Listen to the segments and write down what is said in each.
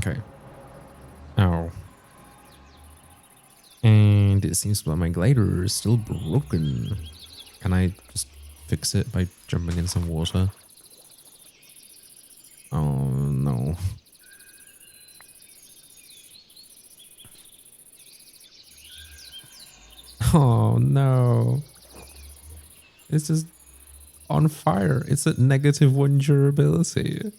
Okay. Oh. And it seems that my glider is still broken. Can I just fix it by jumping in some water? Oh no. Oh no. It's just on fire. It's at -1 durability.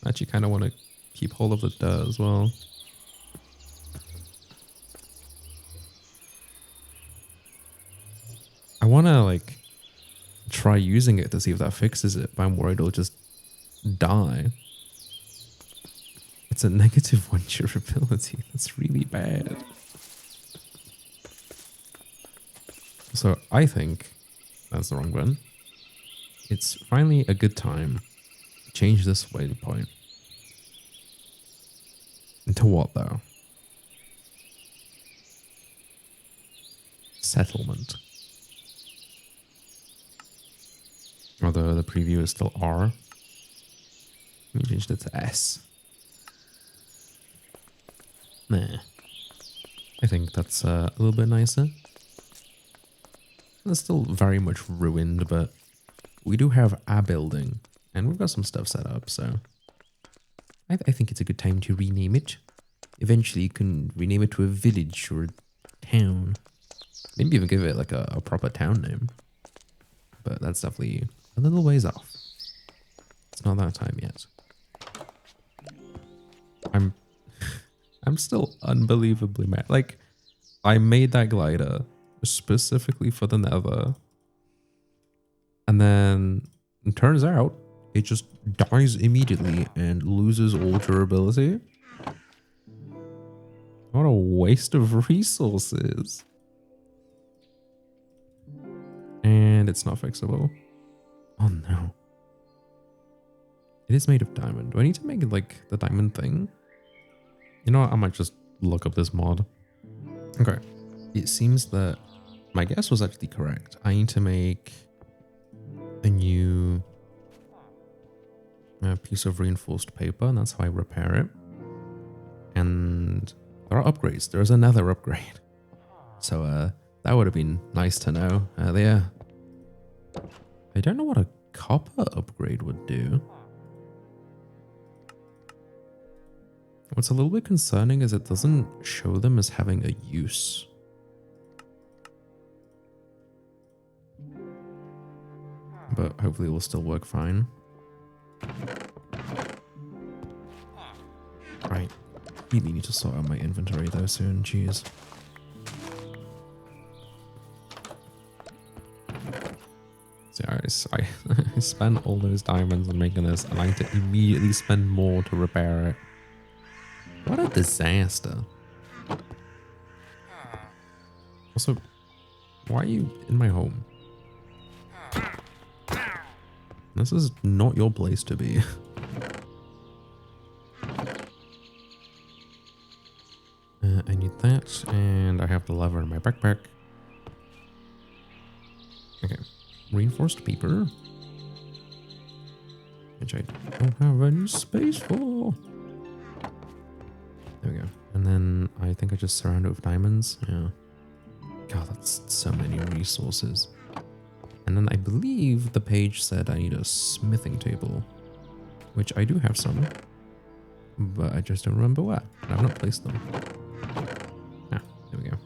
I actually kind of want to keep hold of the dirt as well. I want to like try using it to see if that fixes it, but I'm worried it'll just die. It's a -1 durability. That's really bad. So I think that's the wrong button. It's finally a good time to change this waypoint. Into what though? Settlement. Although the preview is still R. We changed it to S. Nah. I think that's a little bit nicer. It's still very much ruined, but we do have a building and we've got some stuff set up, so I think it's a good time to rename it. Eventually you can rename it to a village or a town. Maybe even give it like a proper town name. But that's definitely a little ways off. It's not that time yet. I'm still unbelievably mad. Like, I made that glider specifically for the nether. And then it turns out it just dies immediately and loses all durability. What a waste of resources. And it's not fixable. Oh no. It is made of diamond. Do I need to make it like the diamond thing? You know what? I might just look up this mod. Okay. It seems that my guess was actually correct. I need to make a new piece of reinforced paper, and that's how I repair it. And there are upgrades. There is another upgrade. So that would have been nice to know there. I don't know what a copper upgrade would do. What's a little bit concerning is it doesn't show them as having a use. But hopefully it will still work fine. Right. Really need to sort out my inventory though soon, jeez. So I spent all those diamonds on making this and I need to immediately spend more to repair it. What a disaster. Also, why are you in my home? This is not your place to be. I need that, and I have the lever in my backpack. Okay, reinforced paper. Which I don't have any space for. There we go. And then I think I just surround it with diamonds. Yeah. God, that's so many resources. And then I believe the page said I need a smithing table, which I do have some, but I just don't remember where. I've not placed them. Ah, there we go.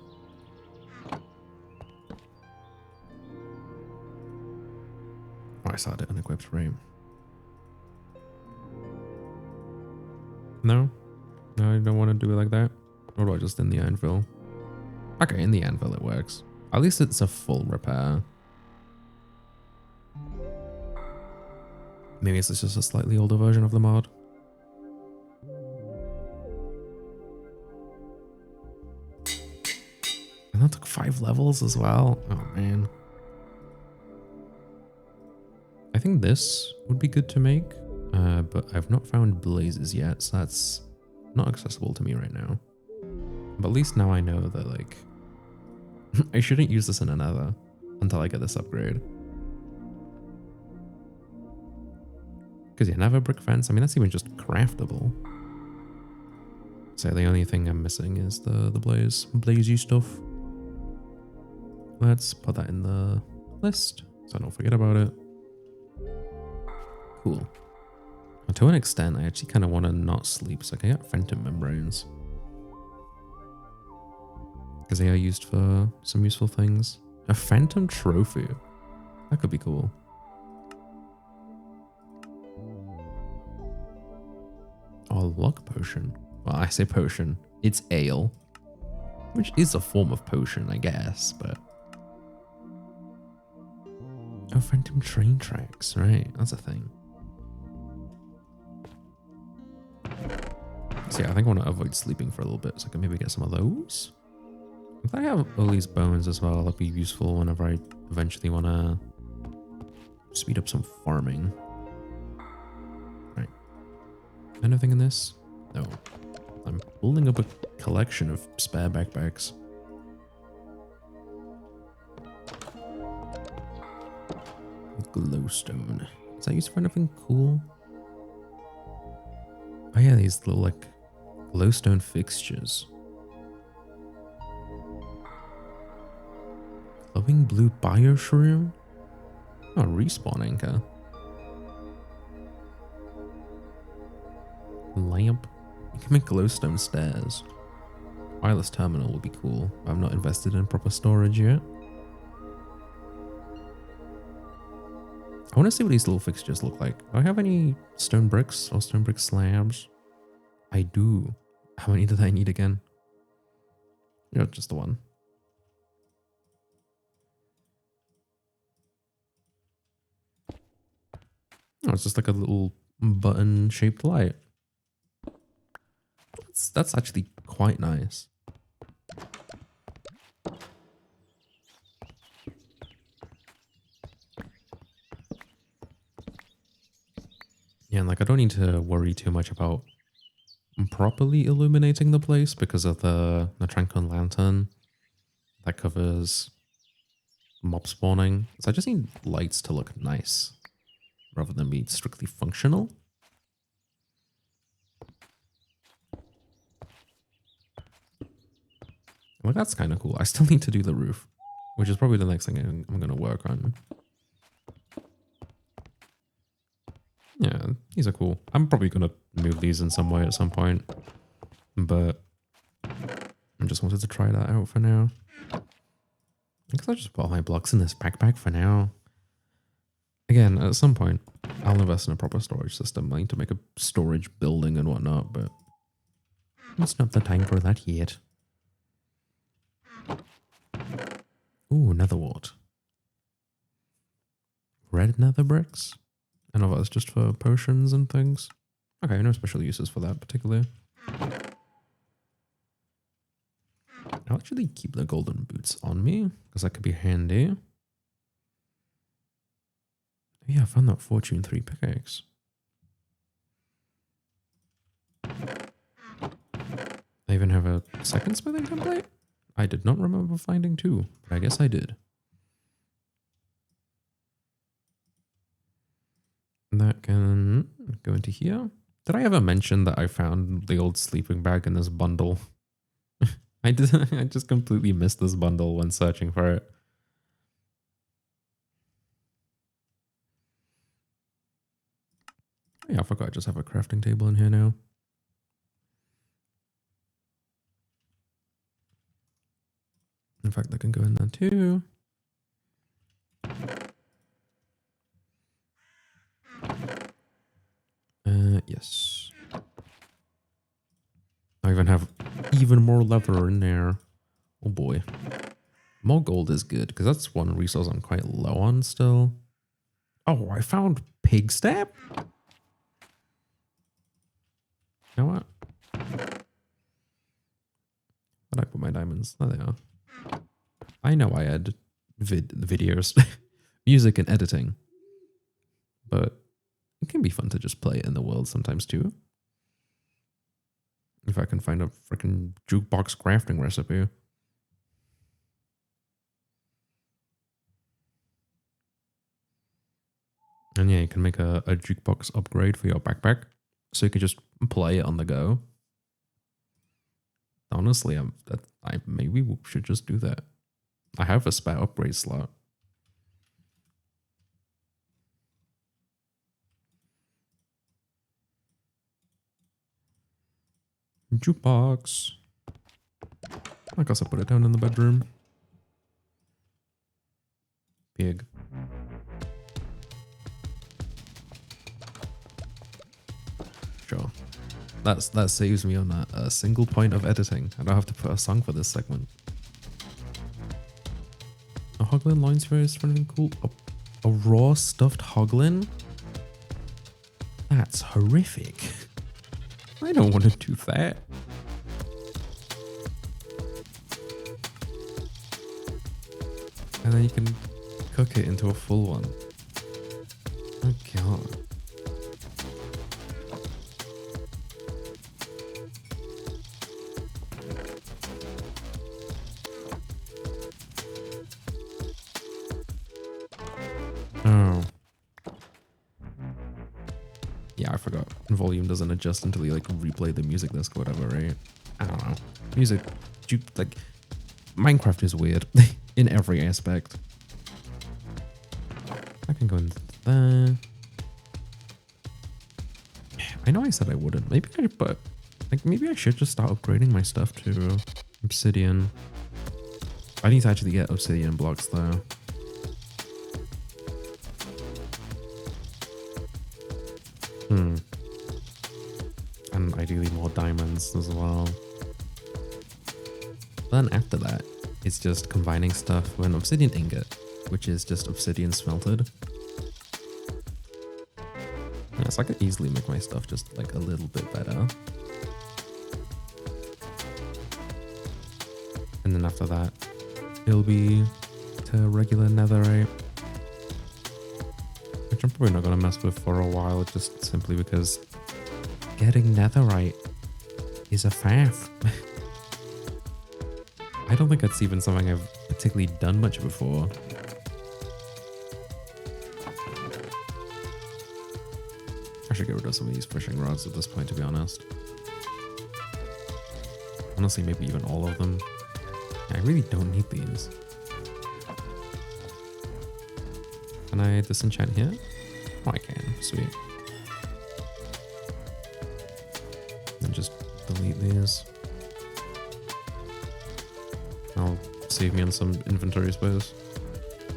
Oh, I saw it unequipped, right? No? No, I don't want to do it like that. Or do I just in the anvil? Okay, in the anvil it works. At least it's a full repair. Maybe it's just a slightly older version of the mod. And that took 5 levels as well. Oh man. I think this would be good to make, but I've not found blazes yet, so that's not accessible to me right now. But at least now I know that, like, I shouldn't use this in another until I get this upgrade. Because you never brick fence. I mean, that's even just craftable. So the only thing I'm missing is the blazy stuff. Let's put that in the list so I don't forget about it. Cool. And to an extent, I actually kind of want to not sleep so I can get phantom membranes. Because they are used for some useful things. A phantom trophy. That could be cool. Oh, a luck potion. Well, I say potion. It's ale. Which is a form of potion, I guess, but... Oh, phantom train tracks. Right, that's a thing. So yeah, I think I want to avoid sleeping for a little bit so I can maybe get some of those. If I have all these bones as well, that'll be useful whenever I eventually want to speed up some farming. Right. Anything in this? No. I'm building up a collection of spare backpacks. Glowstone. Is that used for anything cool? Oh yeah, these little like glowstone fixtures. Glowing blue bioshroom? Oh, respawn anchor. Lamp. You can make glowstone stairs. Wireless terminal will be cool. I'm not invested in proper storage yet. I want to see what these little fixtures look like. Do I have any stone bricks or stone brick slabs? I do. How many did I need again? Yeah, just the one. Oh, it's just like a little button-shaped light. That's actually quite nice. Yeah, and like I don't need to worry too much about properly illuminating the place because of the Tranquil lantern that covers mob spawning. So I just need lights to look nice rather than be strictly functional. Well, that's kind of cool. I still need to do the roof, which is probably the next thing I'm going to work on. Yeah, these are cool. I'm probably going to move these in some way at some point, but I just wanted to try that out for now. I guess I'll just put all my blocks in this backpack for now. Again, at some point, I'll invest in a proper storage system. I need to make a storage building and whatnot, but it's not the time for that yet. Ooh, nether wart. Red nether bricks? I know that's just for potions and things. Okay, no special uses for that particularly. I'll actually keep the golden boots on me, because that could be handy. Yeah, I found that Fortune 3 pickaxe. I even have a second smithing template? I did not remember finding two, but I guess I did. And that can go into here. Did I ever mention that I found the old sleeping bag in this bundle? I did. I just completely missed this bundle when searching for it. Yeah, I forgot I just have a crafting table in here now. In fact, that can go in there too. Yes. I even have even more leather in there. Oh boy. More gold is good, because that's one resource I'm quite low on still. Oh, I found pig stab? You know what? Where'd I put my diamonds? There they are. I know I add videos, music and editing, but it can be fun to just play it in the world sometimes too. If I can find a freaking jukebox crafting recipe. And yeah, you can make a jukebox upgrade for your backpack. So you can just play it on the go. Honestly, I maybe should just do that. I have a spare upgrade slot. Jukebox. I guess I'll put it down in the bedroom. Big. Sure. That saves me on a single point of editing. I don't have to put a song for this segment. A hoglin loin sphere is something cool. A raw stuffed hoglin? That's horrific. I don't want to do that. And then you can cook it into a full one. Oh god. Oh. Yeah, I forgot. Volume doesn't adjust until you like replay the music disc or whatever, right? I don't know. Music, like, Minecraft is weird in every aspect. I can go into there. I know I said I wouldn't. Maybe I, but like maybe I should just start upgrading my stuff to obsidian. I need to actually get obsidian blocks though. And ideally more diamonds as well. Then after that, it's just combining stuff with an obsidian ingot, which is just obsidian smelted. Yeah, so I could easily make my stuff just like a little bit better. And then after that, it'll be to regular netherite. Which I'm probably not going to mess with for a while, just simply because getting netherite is a faff. I don't think that's even something I've particularly done much before. I should get rid of some of these fishing rods at this point, to be honest. Honestly, maybe even all of them. I really don't need these. Can I disenchant here? Oh, I can. Sweet. And just delete these. That'll save me on some inventory space.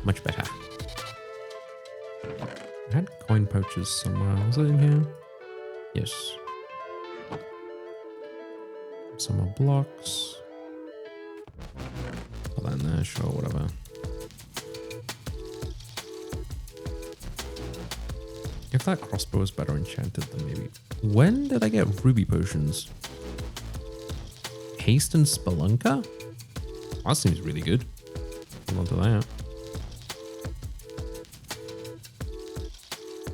Much better. I had coin pouches somewhere. Was it in here? Yes. Some more blocks. Put that in there, sure, whatever. If that crossbow is better enchanted, then maybe. When did I get ruby potions? Haste and Spelunker? That seems really good. Hold on to that.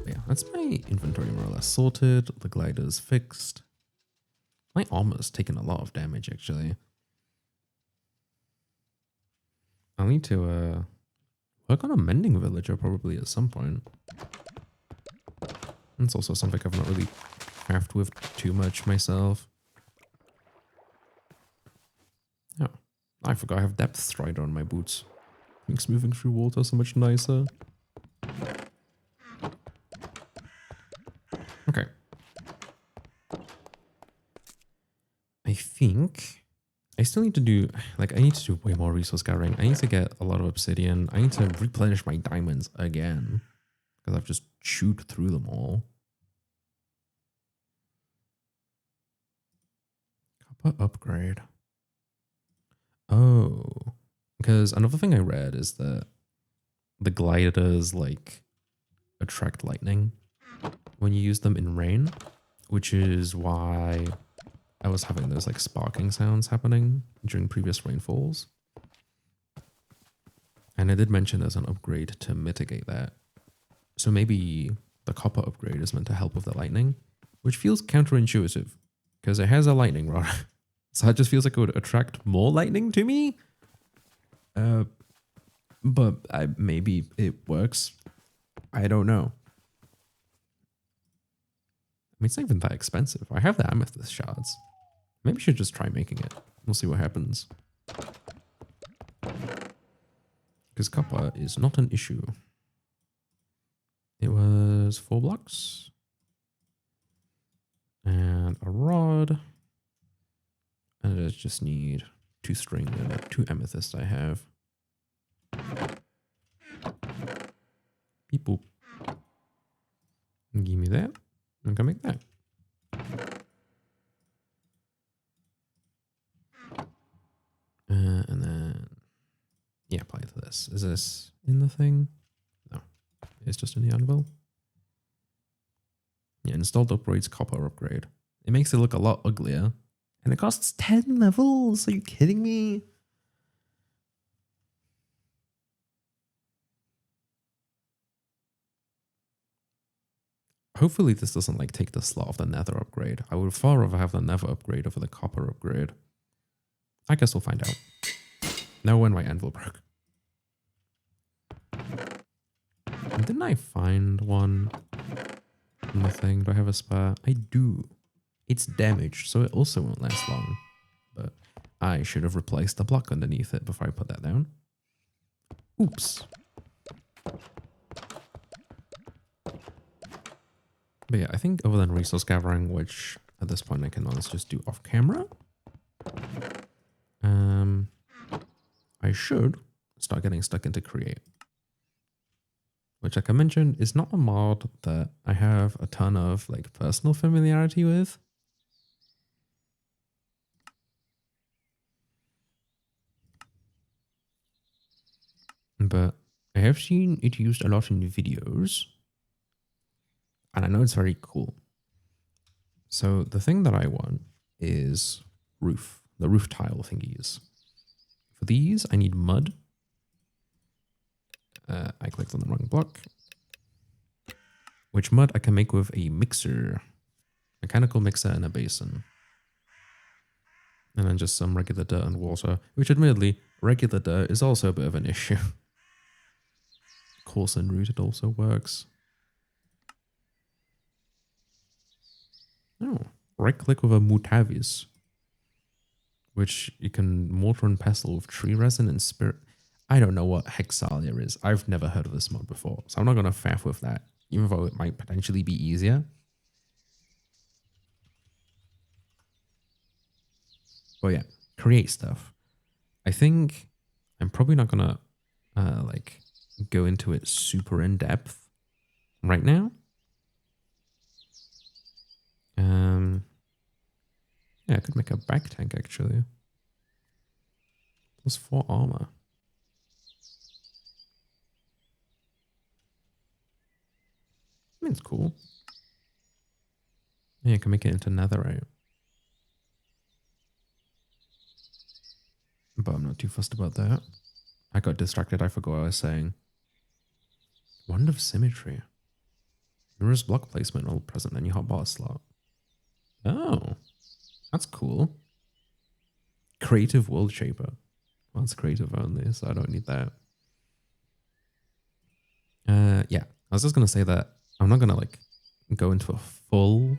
But yeah, that's my inventory more or less sorted. The glider's fixed. My armor's taken a lot of damage, actually. I'll need to work on a mending villager probably at some point. It's also something I've not really crafted with too much myself. Oh, I forgot I have depth strider on my boots. Makes moving through water so much nicer. Okay. I think I still need to do, like, I need to do way more resource gathering. I need to get a lot of obsidian. I need to replenish my diamonds again, because I've just chewed through them all. Copper upgrade. Oh, because another thing I read is that the gliders like attract lightning when you use them in rain, which is why I was having those like sparking sounds happening during previous rainfalls. And I did mention there's an upgrade to mitigate that. So maybe the copper upgrade is meant to help with the lightning, which feels counterintuitive because it has a lightning rod. So it just feels like it would attract more lightning to me. But maybe it works. I don't know. mean, it's not even that expensive. I have the amethyst shards. Maybe I should just try making it. We'll see what happens. Because copper is not an issue. It was 4 blocks. And a rod. And I just need 2 string and 2 amethysts I have. Beep boop. Give me that. I'm gonna make that. And then, yeah, apply to this. Is this in the thing? No, it's just in the anvil. Yeah, installed upgrades, copper upgrade. It makes it look a lot uglier. And it costs 10 levels. Are you kidding me? Hopefully this doesn't like take the slot of the nether upgrade. I would far rather have the nether upgrade over the copper upgrade. I guess we'll find out. Now when my anvil broke. Didn't I find one? Nothing. Do I have a spare? I do. It's damaged, so it also won't last long. But I should have replaced the block underneath it before I put that down. Oops. But yeah, I think other than resource gathering, which at this point I can always just do off camera, I should start getting stuck into create. Which, like I mentioned, is not a mod that I have a ton of like personal familiarity with. But I have seen it used a lot in videos. And I know it's very cool. So the thing that I want is roof, the roof tile thingies. For these, I need mud. I clicked on the wrong block. Which mud I can make with a mixer. Mechanical mixer and a basin. And then just some regular dirt and water. Which admittedly, regular dirt is also a bit of an issue. Coarse and rooted also works. Oh, right click with a mutavis. Which you can mortar and pestle with tree resin and spirit. I don't know what Hexalia is. I've never heard of this mod before. So I'm not going to faff with that. Even though it might potentially be easier. But yeah, create stuff. I think I'm probably not going to like go into it super in depth right now. Yeah, I could make a back tank actually. Plus 4 armor. I mean, it's cool. Yeah, I can make it into netherite. But I'm not too fussed about that. I got distracted. I forgot what I was saying. Wand of Symmetry. Mirrors block placement all present in your hotbar slot. Oh, that's cool. Creative World Shaper. Well, it's creative only, so I don't need that. Yeah, I was just going to say that I'm not going to like go into a full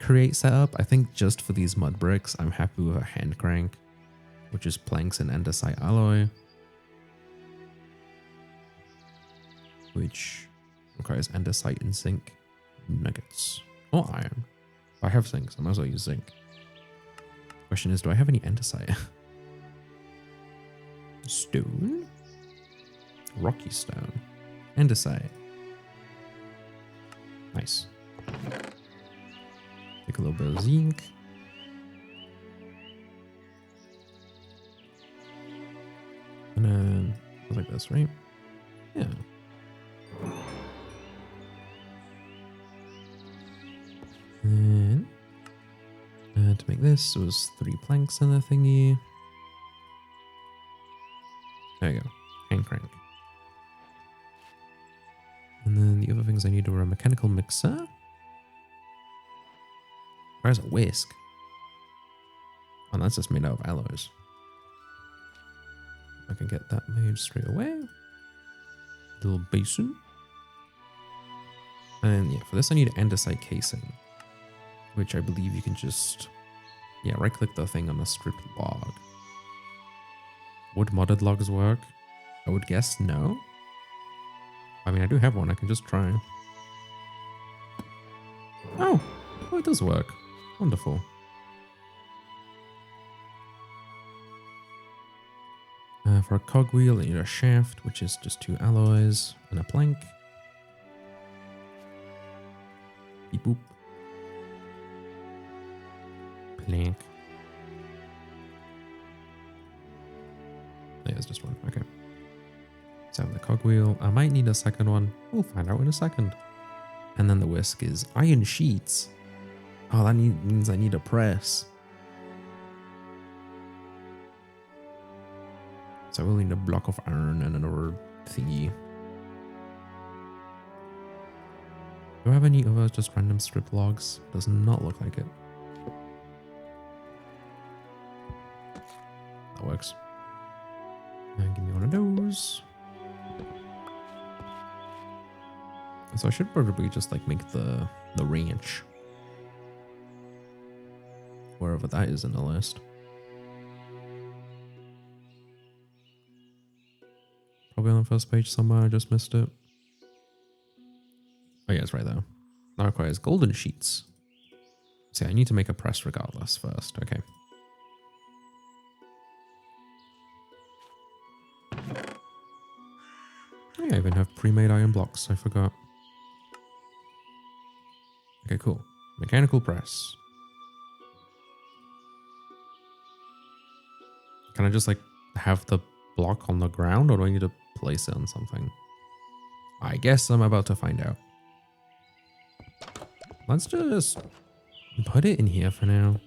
create setup. I think just for these mud bricks, I'm happy with a hand crank, which is planks and andesite alloy, which requires andesite and zinc nuggets or iron. If I have zinc, so I might as well use zinc. Question is, do I have any andesite? Stone? Rocky stone. Andesite. Nice. Take a little bit of zinc. And then, like this, right? Yeah. And to make this, it was 3 planks in the thingy. There you go. Hand crank. And then the other things I need were a mechanical mixer. Where's a whisk? Oh, that's just made out of alloys. I can get that made straight away. Little basin. And yeah, for this I need andesite casing. which I believe you can just, yeah, right click the thing on a stripped log. Would modded logs work? I would guess no. I mean, I do have one. I can just try. Oh, it does work. Wonderful. For a cogwheel, I need a shaft, which is just 2 alloys and a plank. Beep boop. Plank. There's just one. Okay. So I have the cogwheel. I might need a second one. We'll find out in a second. And then the whisk is iron sheets. Oh, that means I need a press. So I will need a block of iron and another thingy. Do I have any other just random strip logs? Does not look like it. That works. And give me one of those. So I should probably just like make the ranch. Wherever that is in the list. Probably on the first page somewhere, I just missed it. Oh yeah, it's right there. Now requires golden sheets. See, I need to make a press regardless first. Okay. Oh, yeah, I even have pre-made iron blocks. I forgot. Okay, cool. Mechanical press. Can I just like have the block on the ground, or do I need to place it on something? I guess I'm about to find out. Let's just put it in here for now.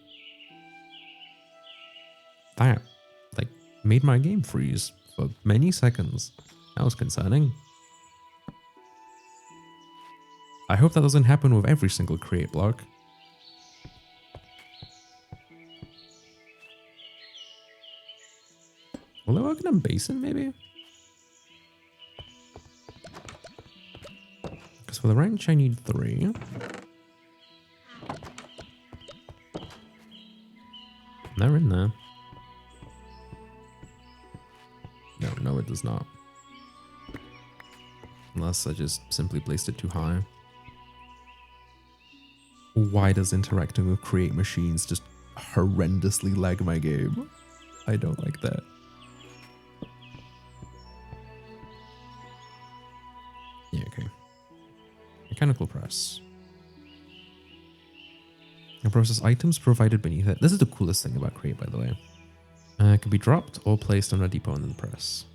That, like, made my game freeze for many seconds. That was concerning. I hope that doesn't happen with every single create block. Will it work in a basin, maybe? Because for the wrench, I need 3. They're in there. No, it does not. Unless I just simply placed it too high. Why does interacting with create machines just horrendously lag my game? I don't like that. Yeah, okay. Mechanical press. And process items provided beneath it. This is the coolest thing about create, by the way. It can be dropped or placed on a depot and then press.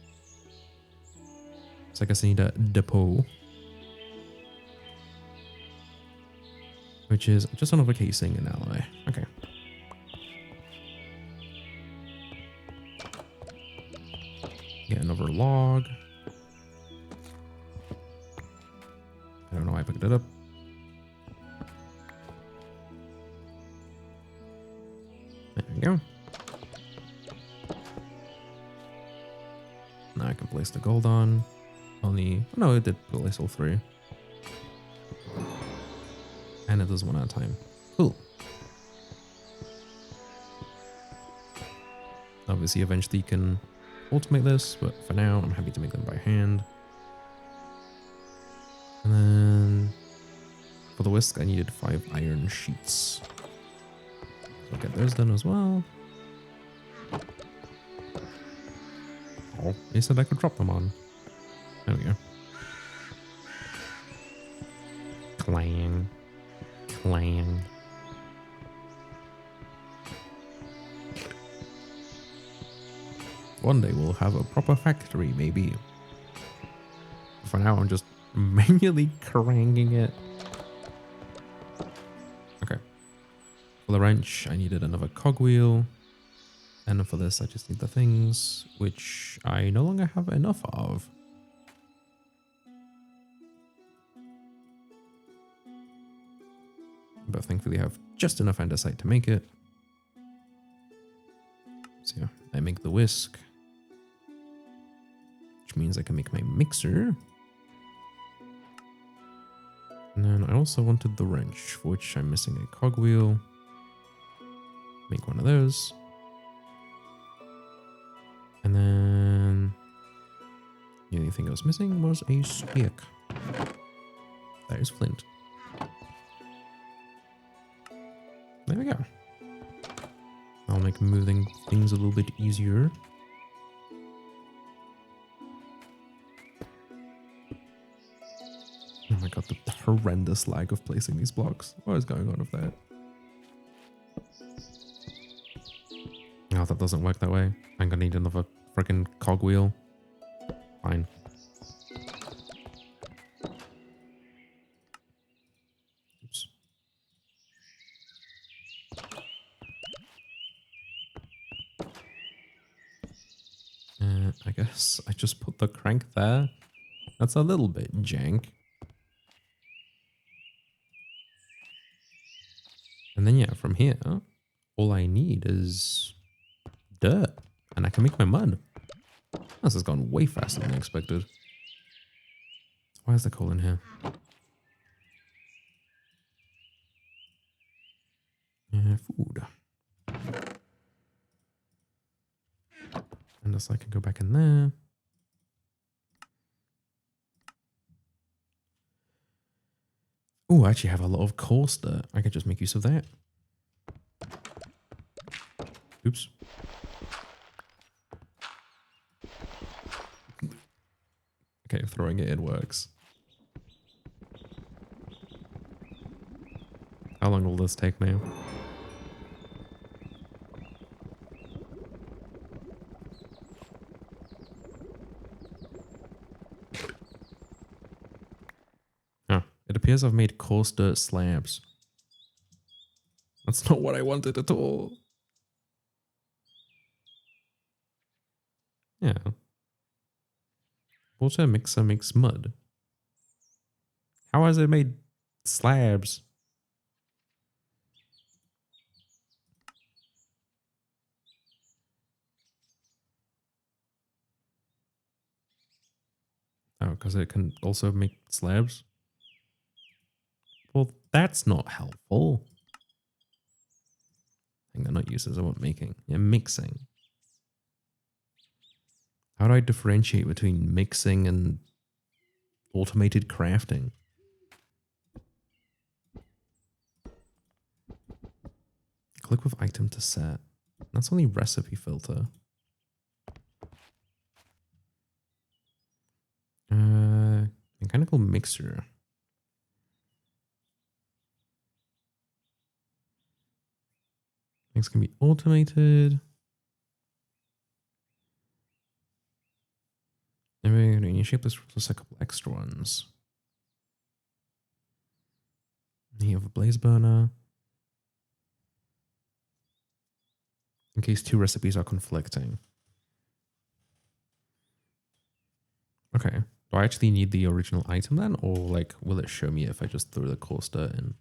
So I guess I need a depot. Which is just another casing and alloy. Okay. Get another log. I don't know why I picked it up. There we go. Now I can place the gold on. Only, oh no, it did place all 3. And it does one at a time. Cool. Obviously, eventually you can automate this, but for now, I'm happy to make them by hand. And then for the whisk, I needed 5 iron sheets. So I'll get those done as well. Oh, they said I could drop them on. There we go. Clang. Clang. One day we'll have a proper factory, maybe. For now, I'm just manually cranking it. Okay. For the wrench, I needed another cogwheel. And for this, I just need the things, which I no longer have enough of. But thankfully I have just enough andesite to make it. So yeah, I make the whisk. Which means I can make my mixer. And then I also wanted the wrench, for which I'm missing a cogwheel. Make one of those. And then the only thing I was missing was a stick. That is flint. There we go. I'll make moving things a little bit easier. Oh my god, the horrendous lag of placing these blocks. What is going on with that? Oh, that doesn't work that way. I'm gonna need another freaking cogwheel. Fine. Oops. I guess I just put the crank there. That's a little bit jank. And then yeah, from here, all I need is dirt. And I can make my mud. This has gone way faster than I expected. Why is the coal in here? Food. Unless I can go back in there. Oh, I actually have a lot of coarse dirt. I could just make use of that. Oops. Okay, throwing it in works. How long will this take me? Oh, it appears I've made coarse dirt slabs. That's not what I wanted at all. Yeah. Water mixer makes mud. How has it made slabs? Oh, because it can also make slabs? Well, that's not helpful. I think they're not uses, I want making. Yeah, mixing. How do I differentiate between mixing and automated crafting? Click with item to set. That's only recipe filter. Mechanical mixer. Things can be automated. And we're going to initiate this with a couple extra ones. You have a blaze burner. In case two recipes are conflicting. Okay. Do I actually need the original item then? Or like, will it show me if I just throw the coarse dirt in?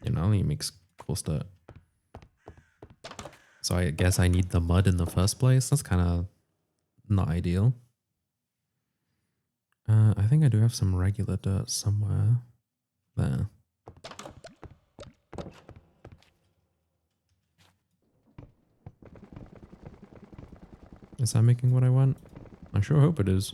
It only makes coarse dirt. So I guess I need the mud in the first place. That's kind of not ideal. I think I do have some regular dirt somewhere. There. Is that making what I want? I sure hope it is.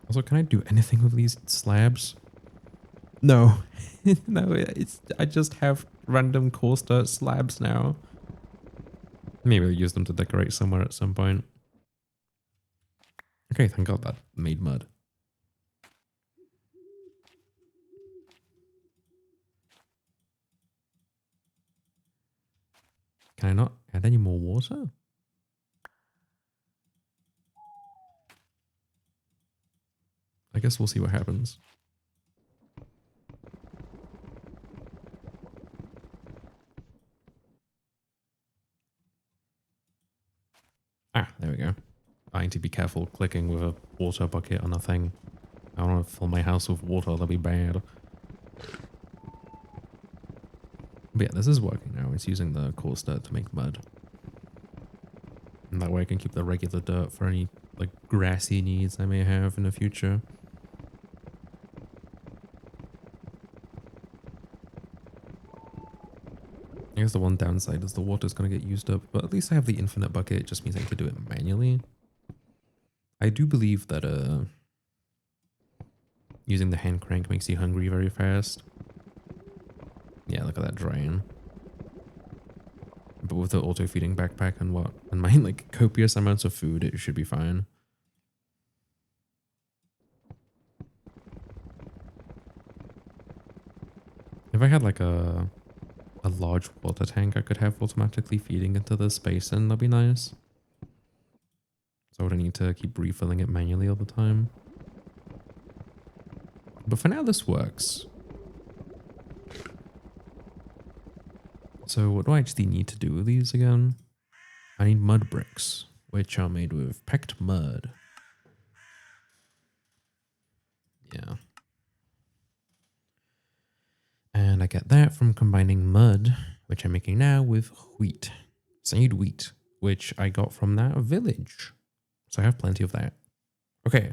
Also, can I do anything with these slabs? No. No, I just have random coarse dirt slabs now. Maybe I'll use them to decorate somewhere at some point. Okay, thank God that made mud. Can I not add any more water? I guess we'll see what happens. Ah, there we go. I need to be careful clicking with a water bucket on a thing. I don't want to fill my house with water, that'll be bad. But yeah, this is working now. It's using the coarse dirt to make mud. And that way I can keep the regular dirt for any like grassy needs I may have in the future. I guess the one downside is the water's going to get used up, but at least I have the infinite bucket. It just means I have to do it manually. I do believe that using the hand crank makes you hungry very fast. Yeah, look at that drying. But with the auto feeding backpack and my like copious amounts of food, it should be fine. If I had like a large water tank I could have automatically feeding into this basin, that'd be nice. So I wouldn't need to keep refilling it manually all the time. But for now, this works. So what do I actually need to do with these again? I need mud bricks, which are made with packed mud. Yeah. And I get that from combining mud, which I'm making now, with wheat. So I need wheat, which I got from that village. So I have plenty of that. Okay.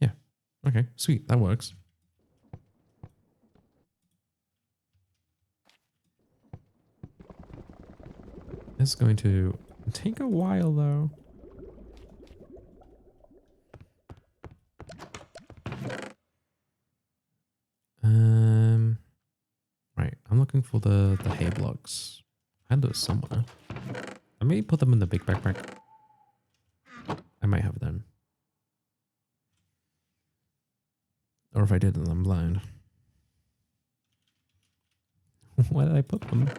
Yeah. Okay, sweet. That works. It's going to take a while, though. Right. I'm looking for the hay blocks. I had those somewhere. I may put them in the big backpack. I might have them. Or if I didn't, I'm blind. Why did I put them?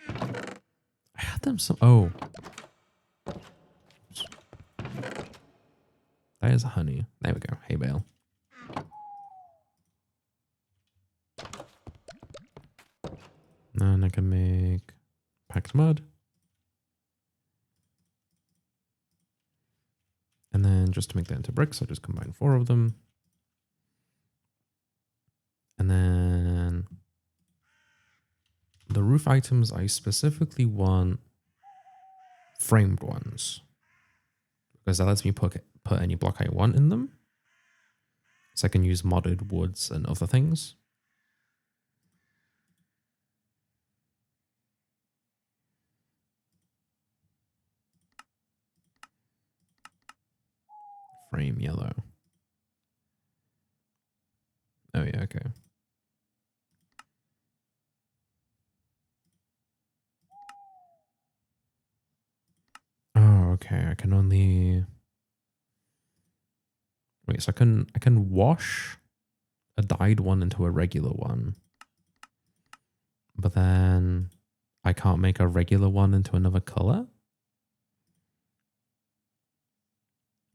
I had them some. Oh. Oops. That is honey. There we go. Hay bale. And I can make packed mud. And then just to make that into bricks, I just combine 4 of them. And then the roof items, I specifically want framed ones. Because that lets me put any block I want in them. So I can use modded woods and other things. Frame yellow. Oh yeah, okay. Oh, okay. I can only wait, so I can wash a dyed one into a regular one. But then I can't make a regular one into another color?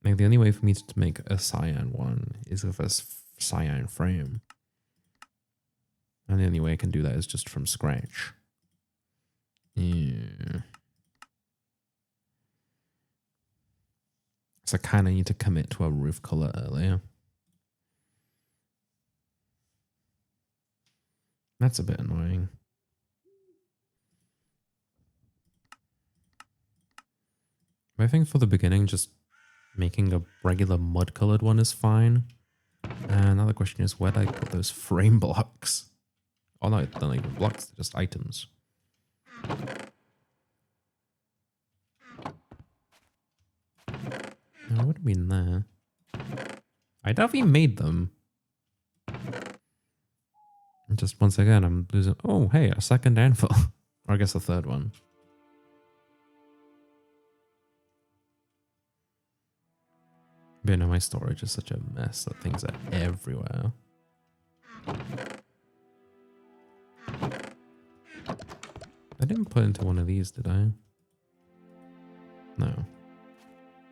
Like the only way for me to make a cyan one is with a cyan frame. And the only way I can do that is just from scratch. Yeah. So I kind of need to commit to a roof color earlier. That's a bit annoying. I think for the beginning, just making a regular mud colored one is fine. And another question is, where do I put those frame blocks? Oh no, they're not even blocks, they're just items. What would have been there? I definitely made them. Just once again, I'm losing. Oh, hey, a second anvil. Or I guess a third one. But you know, my storage is such a mess that things are everywhere. I didn't put into one of these, did I? No.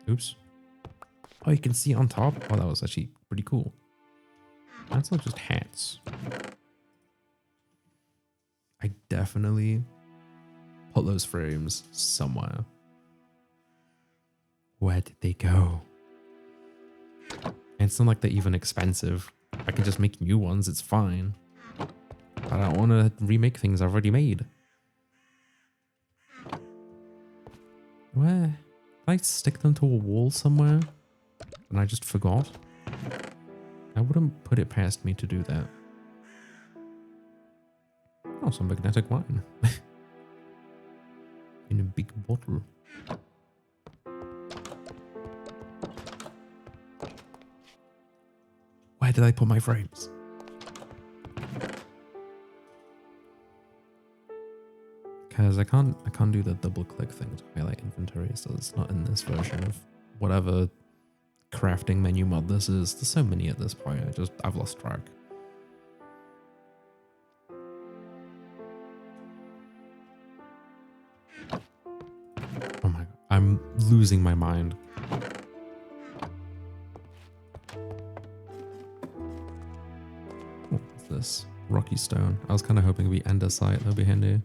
Oops. Oh, you can see on top? Oh, that was actually pretty cool. That's not just hats. I definitely put those frames somewhere. Where did they go? And it's not like they're even expensive. I can just make new ones, it's fine. I don't want to remake things I've already made. Where? Did I stick them to a wall somewhere? And I just forgot? I wouldn't put it past me to do that. Oh, some magnetic wine. In a big bottle. Where did I put my frames? Because I can't do the double click thing to highlight inventory, so it's not in this version of whatever crafting menu mod this is. There's so many at this point, I've lost track. Oh my god, I'm losing my mind. What's this? Rocky stone. I was kind of hoping it'd be andesite, that'd be handy.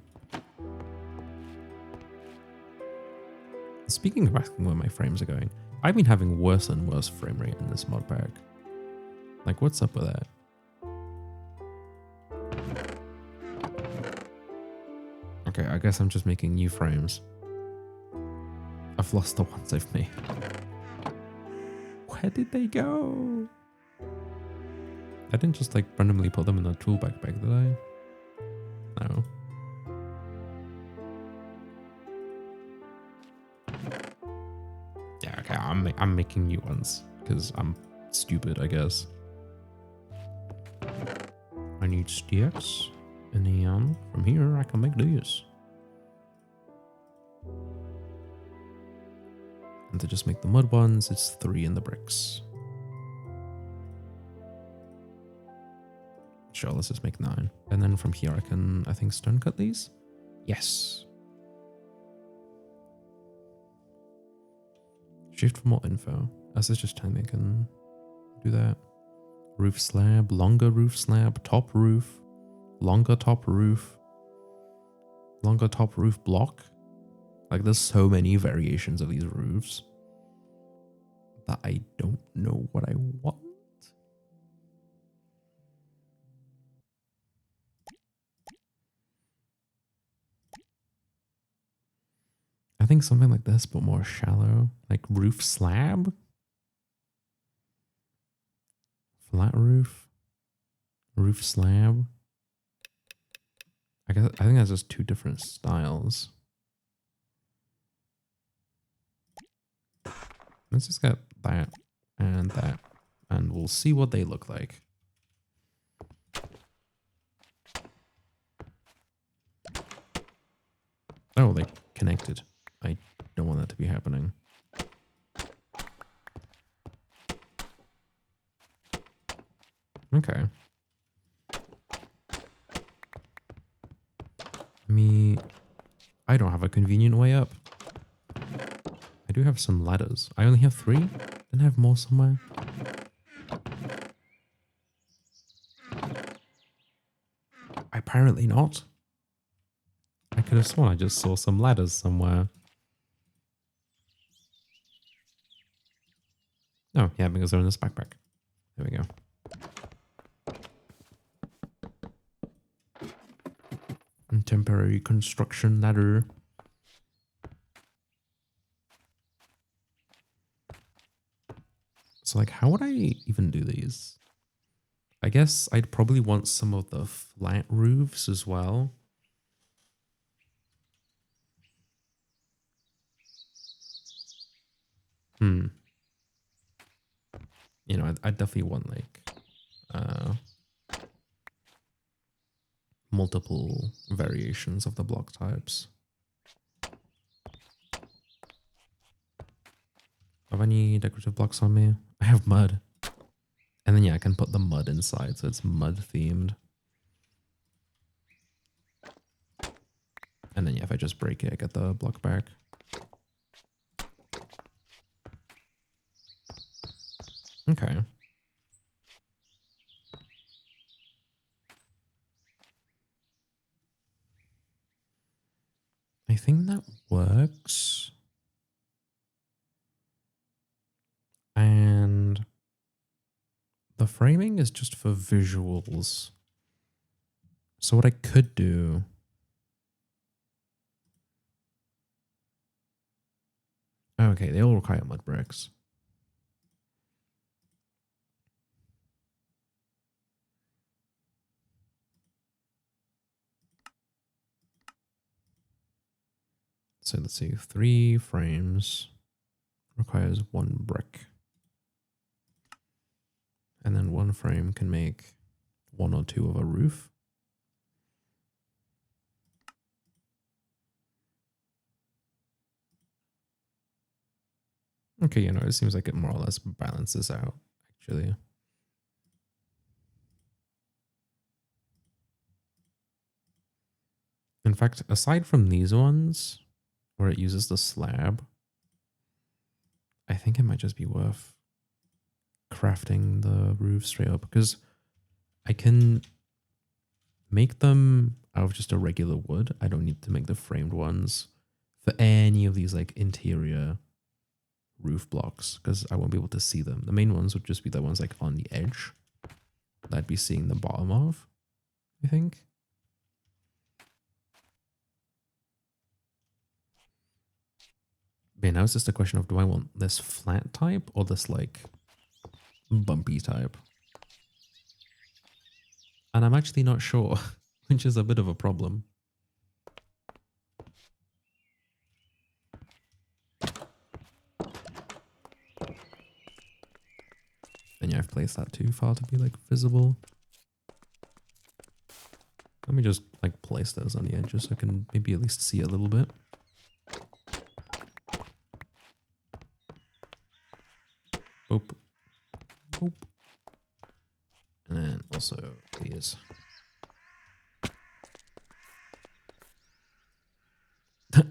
Speaking of asking where my frames are going, I've been having worse and worse frame rate in this mod pack. Like, what's up with that? Okay, I guess I'm just making new frames. I've lost the ones I've made. Where did they go? I didn't just like randomly put them in the tool backpack, did I? No. Yeah, okay, I'm making new ones because I'm stupid, I guess. I need sticks, and then from here I can make these. And to just make the mud ones, it's 3 in the bricks. Sure, let's just make 9. And then from here I can, I think, stone cut these? Yes. Shift for more info. As it's just telling me I can do that. Roof slab, longer roof slab, top roof, longer top roof block. Like, there's so many variations of these roofs that I don't know what I want. I think something like this, but more shallow. Like roof slab? Flat roof? Roof slab? I think that's just 2 different styles. Let's just get that, and we'll see what they look like. Oh, they connected. I don't want that to be happening. Okay. I don't have a convenient way up. I do have some ladders. I only have 3? Didn't I have more somewhere? Apparently not. I could have sworn I just saw some ladders somewhere. Oh, yeah, because they're in this backpack. There we go. And temporary construction ladder. So, like, how would I even do these? I guess I'd probably want some of the flat roofs as well. You know, I'd definitely want, like, multiple variations of the block types. Have any decorative blocks on me? I have mud. And then, yeah, I can put the mud inside, so it's mud themed. And then, yeah, if I just break it, I get the block back. Okay. I think that works. And the framing is just for visuals. So what I could do... Okay, they all require mud bricks. So let's see, 3 frames requires 1 brick. And then 1 frame can make 1 or 2 of a roof. Okay, you know, it seems like it more or less balances out, actually. In fact, aside from these ones, where it uses the slab, I think it might just be worth crafting the roof straight up, because I can make them out of just a regular wood. I don't need to make the framed ones for any of these like interior roof blocks, because I won't be able to see them. The main ones would just be the ones like on the edge that I'd be seeing the bottom of, I think. But now it's just a question of, do I want this flat type or this like bumpy type? And I'm actually not sure, which is a bit of a problem. And yeah, I've placed that too far to be like visible. Let me just like place those on the edges so I can maybe at least see a little bit. Boop. Boop. And then also these.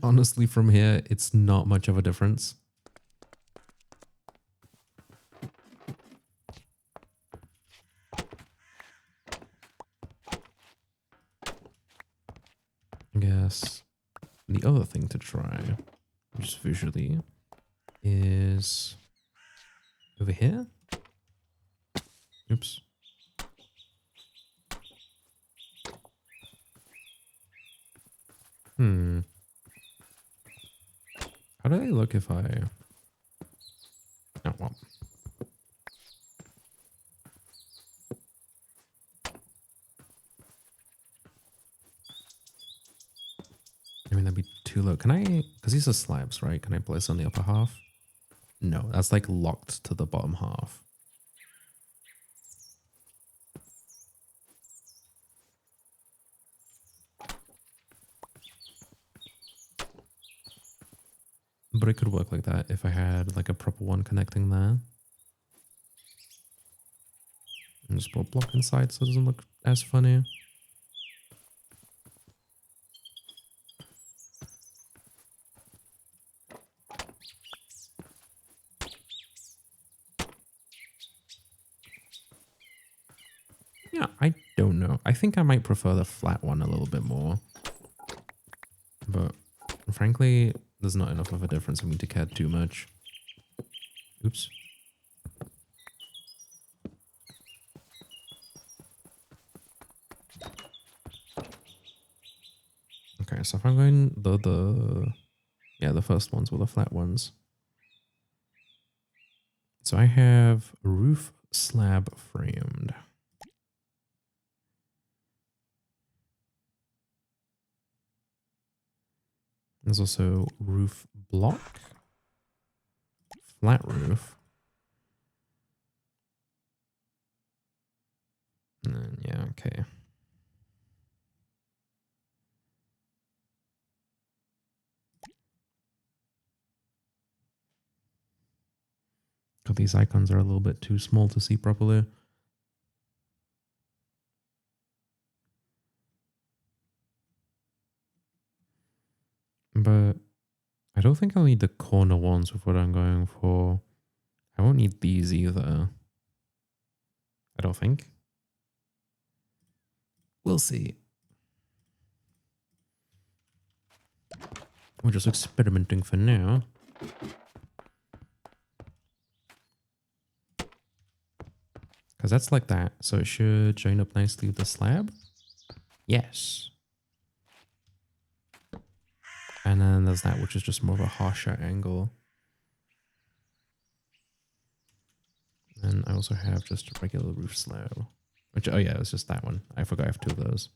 Honestly, from here, it's not much of a difference. I guess the other thing to try, just visually, is over here. Oops. How do they look if I... Oh, well. I mean, that'd be too low. Can I... Because these are slabs, right? Can I place on the upper half? No, that's like locked to the bottom half. But it could work like that if I had like a proper one connecting there. And just put a block inside so it doesn't look as funny. Yeah, I don't know. I think I might prefer the flat one a little bit more. But frankly, there's not enough of a difference for me to care too much. Oops. Okay, so if I'm going the first ones were the flat ones. So I have roof slab framed. There's also roof block, flat roof. And then, yeah, okay. God, these icons are a little bit too small to see properly. But I don't think I'll need the corner ones with what I'm going for. I won't need these either. I don't think. We'll see. We're just experimenting for now. Because that's like that. So it should join up nicely with the slab. Yes. And then there's that, which is just more of a harsher angle. And I also have just a regular roof slab. Which, oh yeah, it's just that one. I forgot I have two of those.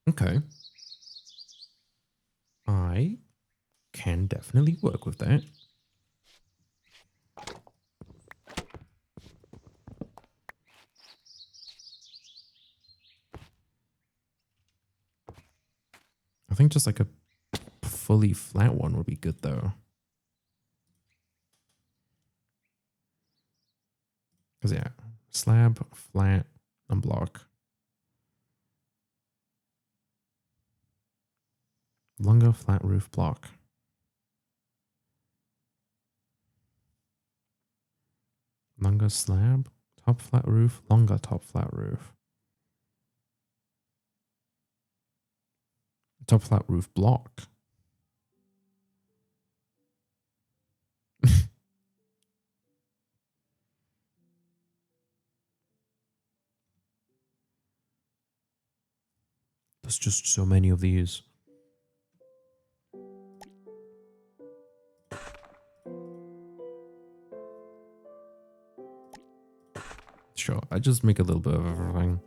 Okay. I can definitely work with that. I think just like a fully flat one would be good though. Because yeah, slab, flat, and block. Longer flat roof block. Longer slab, top flat roof, longer top flat roof. Top flat roof block. There's just so many of these. Sure, I just make a little bit of everything.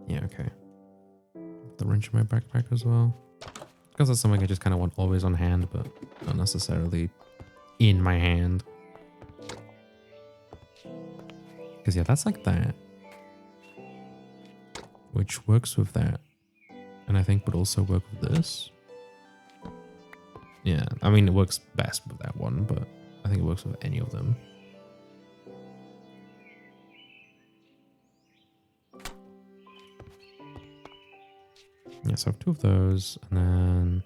Yeah, okay. The wrench in my backpack as well. Because that's something I just kind of want always on hand, but not necessarily in my hand. Because yeah, that's like that. Which works with that. And I think would also work with this. Yeah, I mean, it works best with that one, but I think it works with any of them. Yeah, so I have two of those, and then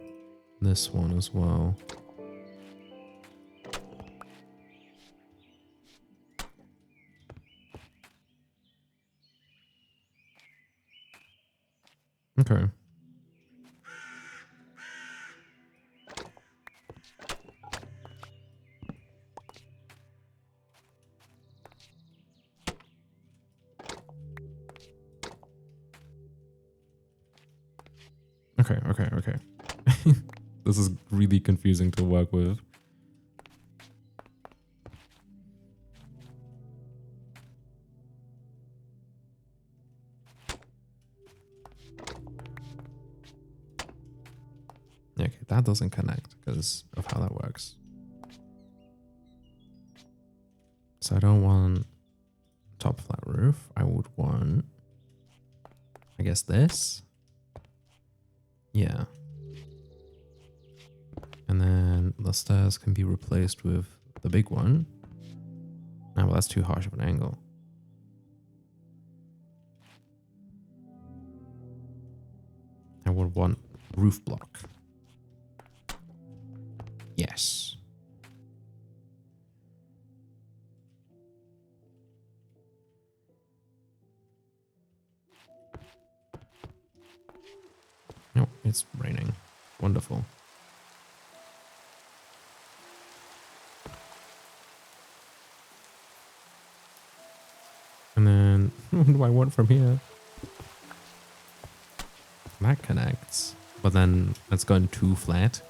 this one as well. Okay. Okay. This is really confusing to work with. Yeah, okay, that doesn't connect because of how that works. So I don't want top flat roof. I would want, I guess, this. Yeah. And then the stairs can be replaced with the big one. Ah, well, that's too harsh of an angle. I would want roof block. Yes. Oh, it's raining. Wonderful. And then, what do I want from here? That connects. But then that's gone too flat.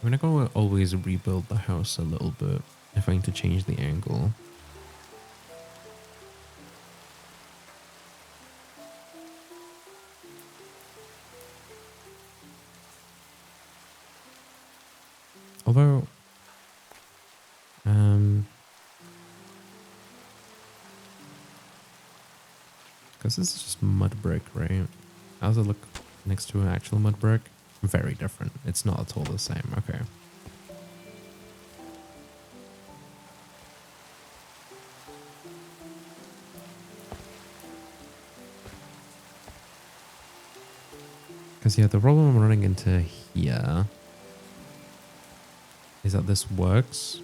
I mean, I can always rebuild the house a little bit if I need to change the angle. Although, because this is just mud brick, right? How does it look next to an actual mud brick? Very different. It's not at all the same. Okay. Because yeah, the problem I'm running into here is that this works,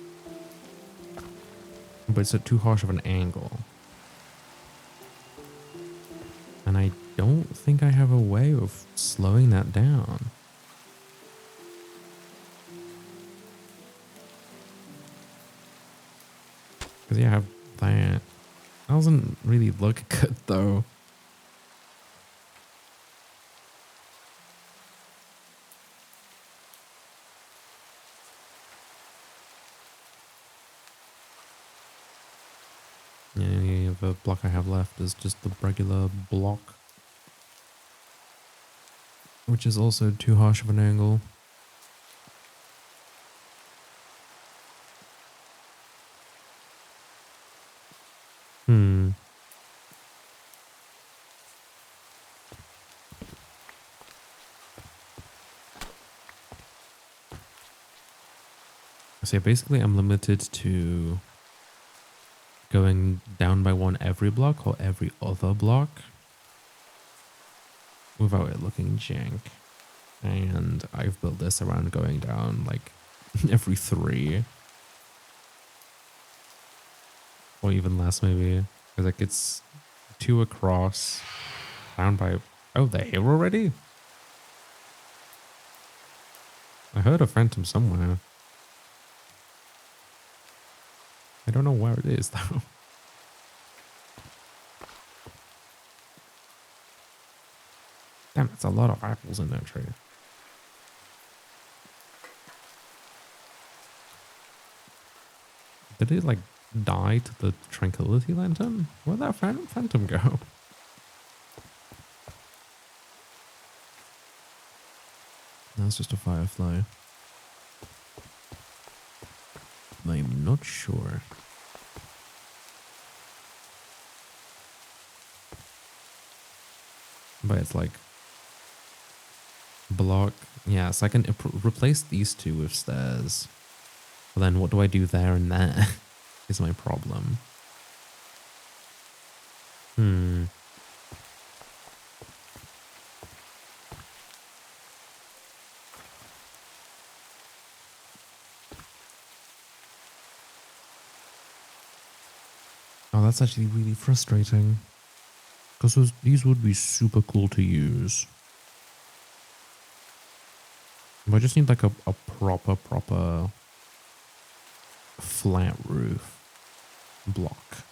but it's at too harsh of an angle. And I don't think I have a way of slowing that down. Because yeah, I have that. That doesn't really look good though. Yeah, the block I have left is just the regular block, which is also too harsh of an angle. Hmm. So yeah, basically I'm limited to going down by one every block or every other block without it looking jank. And I've built this around going down like every 3 or even less maybe. Because like it's 2 across, down by... Oh, they're here already? I heard a phantom somewhere. I don't know where it is though. Damn, that's a lot of apples in that tree. Did it like die to the tranquility lantern? Where'd that phantom go? That's just a firefly. I'm not sure. But it's like block. Yeah, so I can replace these 2 with stairs. But then what do I do there and there is my problem. Hmm. Oh, that's actually really frustrating. Because these would be super cool to use. But I just need like a proper flat roof block.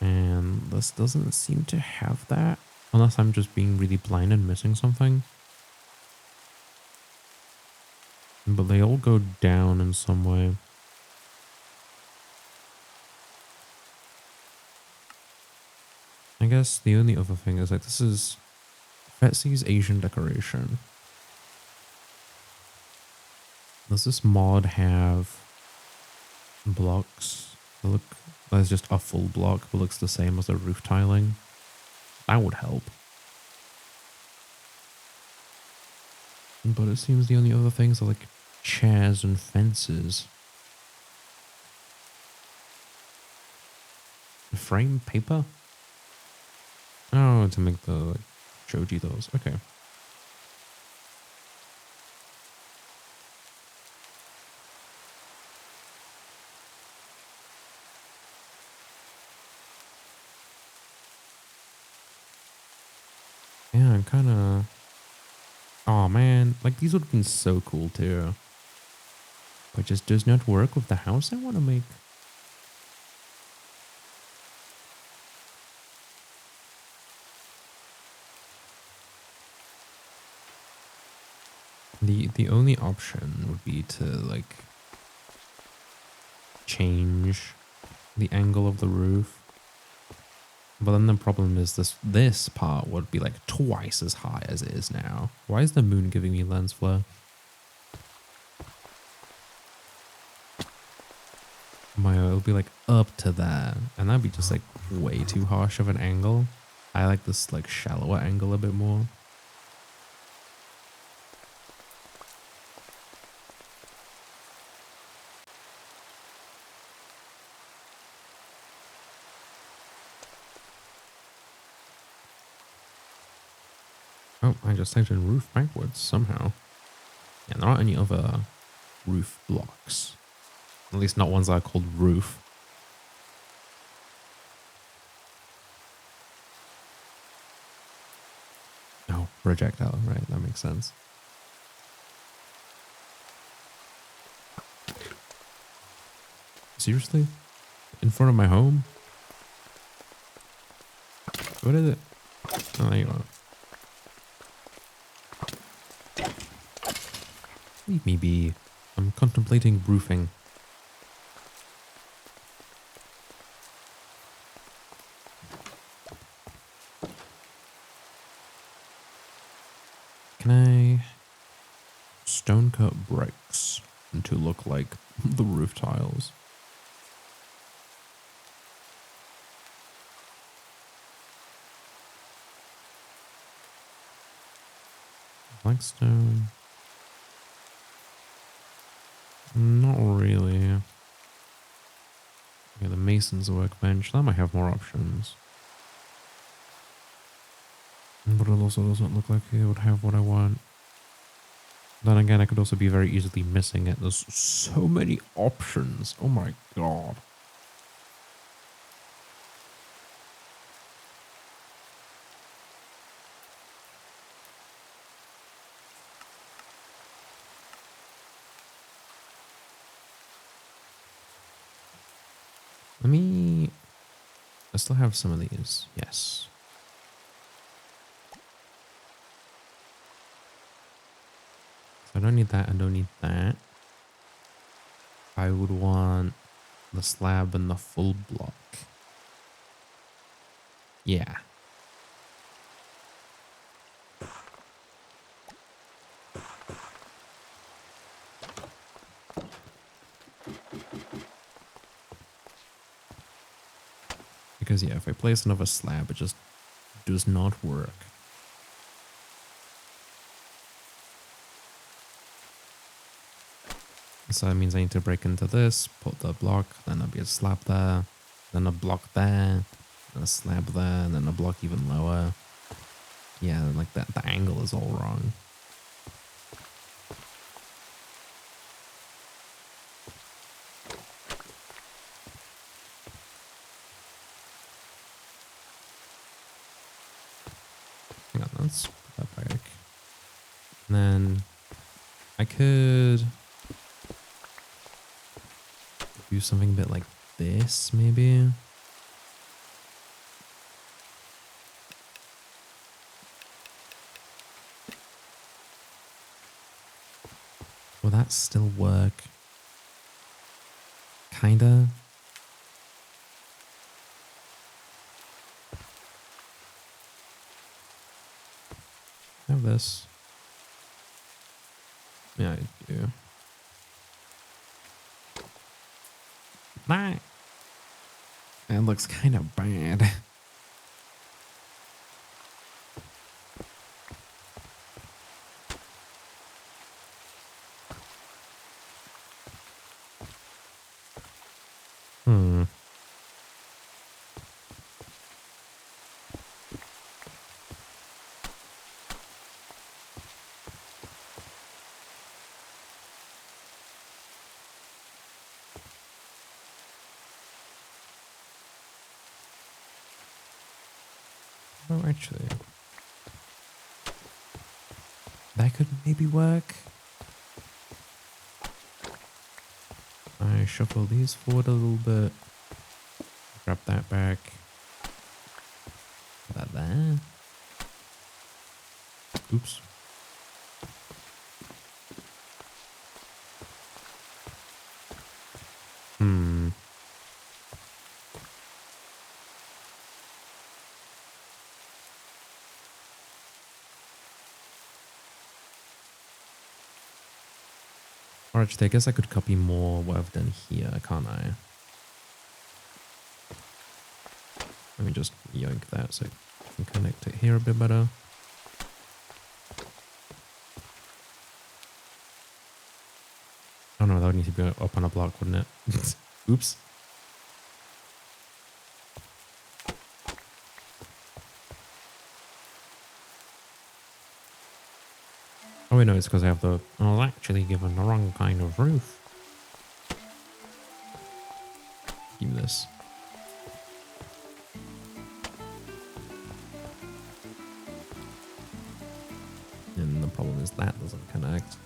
And this doesn't seem to have that. Unless I'm just being really blind and missing something. But they all go down in some way. I guess the only other thing is like this is Betsy's Asian decoration. Does this mod have blocks that look... There's just a full block but looks the same as the roof tiling? That would help. But it seems the only other things are like chairs and fences. Frame paper? Oh, to make the like, shoji those. Okay. Yeah, I'm kind of... Oh man, like these would have been so cool too. But it just does not work with the house I want to make. The only option would be to like change the angle of the roof. But then the problem is this part would be like twice as high as it is now. Why is the moon giving me lens flare? It'll be like up to there, and that'd be just like way too harsh of an angle. I like this like shallower angle a bit more. Oh, I just typed in roof backwards somehow. And there aren't any other roof blocks. At least not ones that are called roof. Oh, projectile, right, that makes sense. Seriously? In front of my home? What is it? Oh, there you are. Leave me be. I'm contemplating roofing. Can I stone cut bricks to look like the roof tiles? Flagstone? Not really. Yeah, the mason's workbench. That might have more options. But it also doesn't look like it would have what I want. Then again, I could also be very easily missing it. There's so many options. Oh my god. Let me... I still have some of these. Yes. So I don't need that. I don't need that. I would want the slab and the full block. Yeah. Because yeah, if I place another slab, it just does not work. So that means I need to break into this, put the block, then there'll be a slab there, then a block there, then a slab there, and then a block even lower. Yeah, like that, the angle is all wrong. Hang on, let's put that back. And then I could do something a bit like this, maybe. Will that still work? Kinda. Have this. Yeah, I do. Nah. That looks kind of bad. Hmm. Oh, actually, that could maybe work. I shuffle these forward a little bit. Grab that back. Put that there. Oops. Hmm. Or actually, I guess I could copy more what I've done here, can't I? Let me just yoink that so I can connect it here a bit better. Oh no, that would need to be up on a block, wouldn't it? Oops. Oh wait, no, it's because I have the... I was actually given the wrong kind of roof. Give me this. And the problem is that doesn't connect.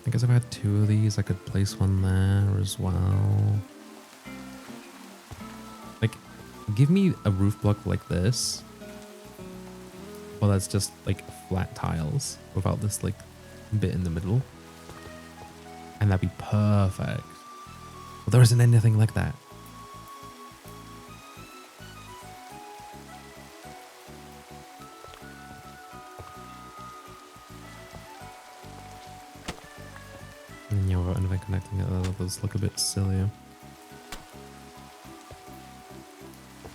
I guess if I had two of these, I could place one there as well. Like, give me a roof block like this. Well, that's just like flat tiles without this like bit in the middle. And that'd be perfect. But there isn't anything like that. And yeah, without anything connecting it, that does look a bit silly.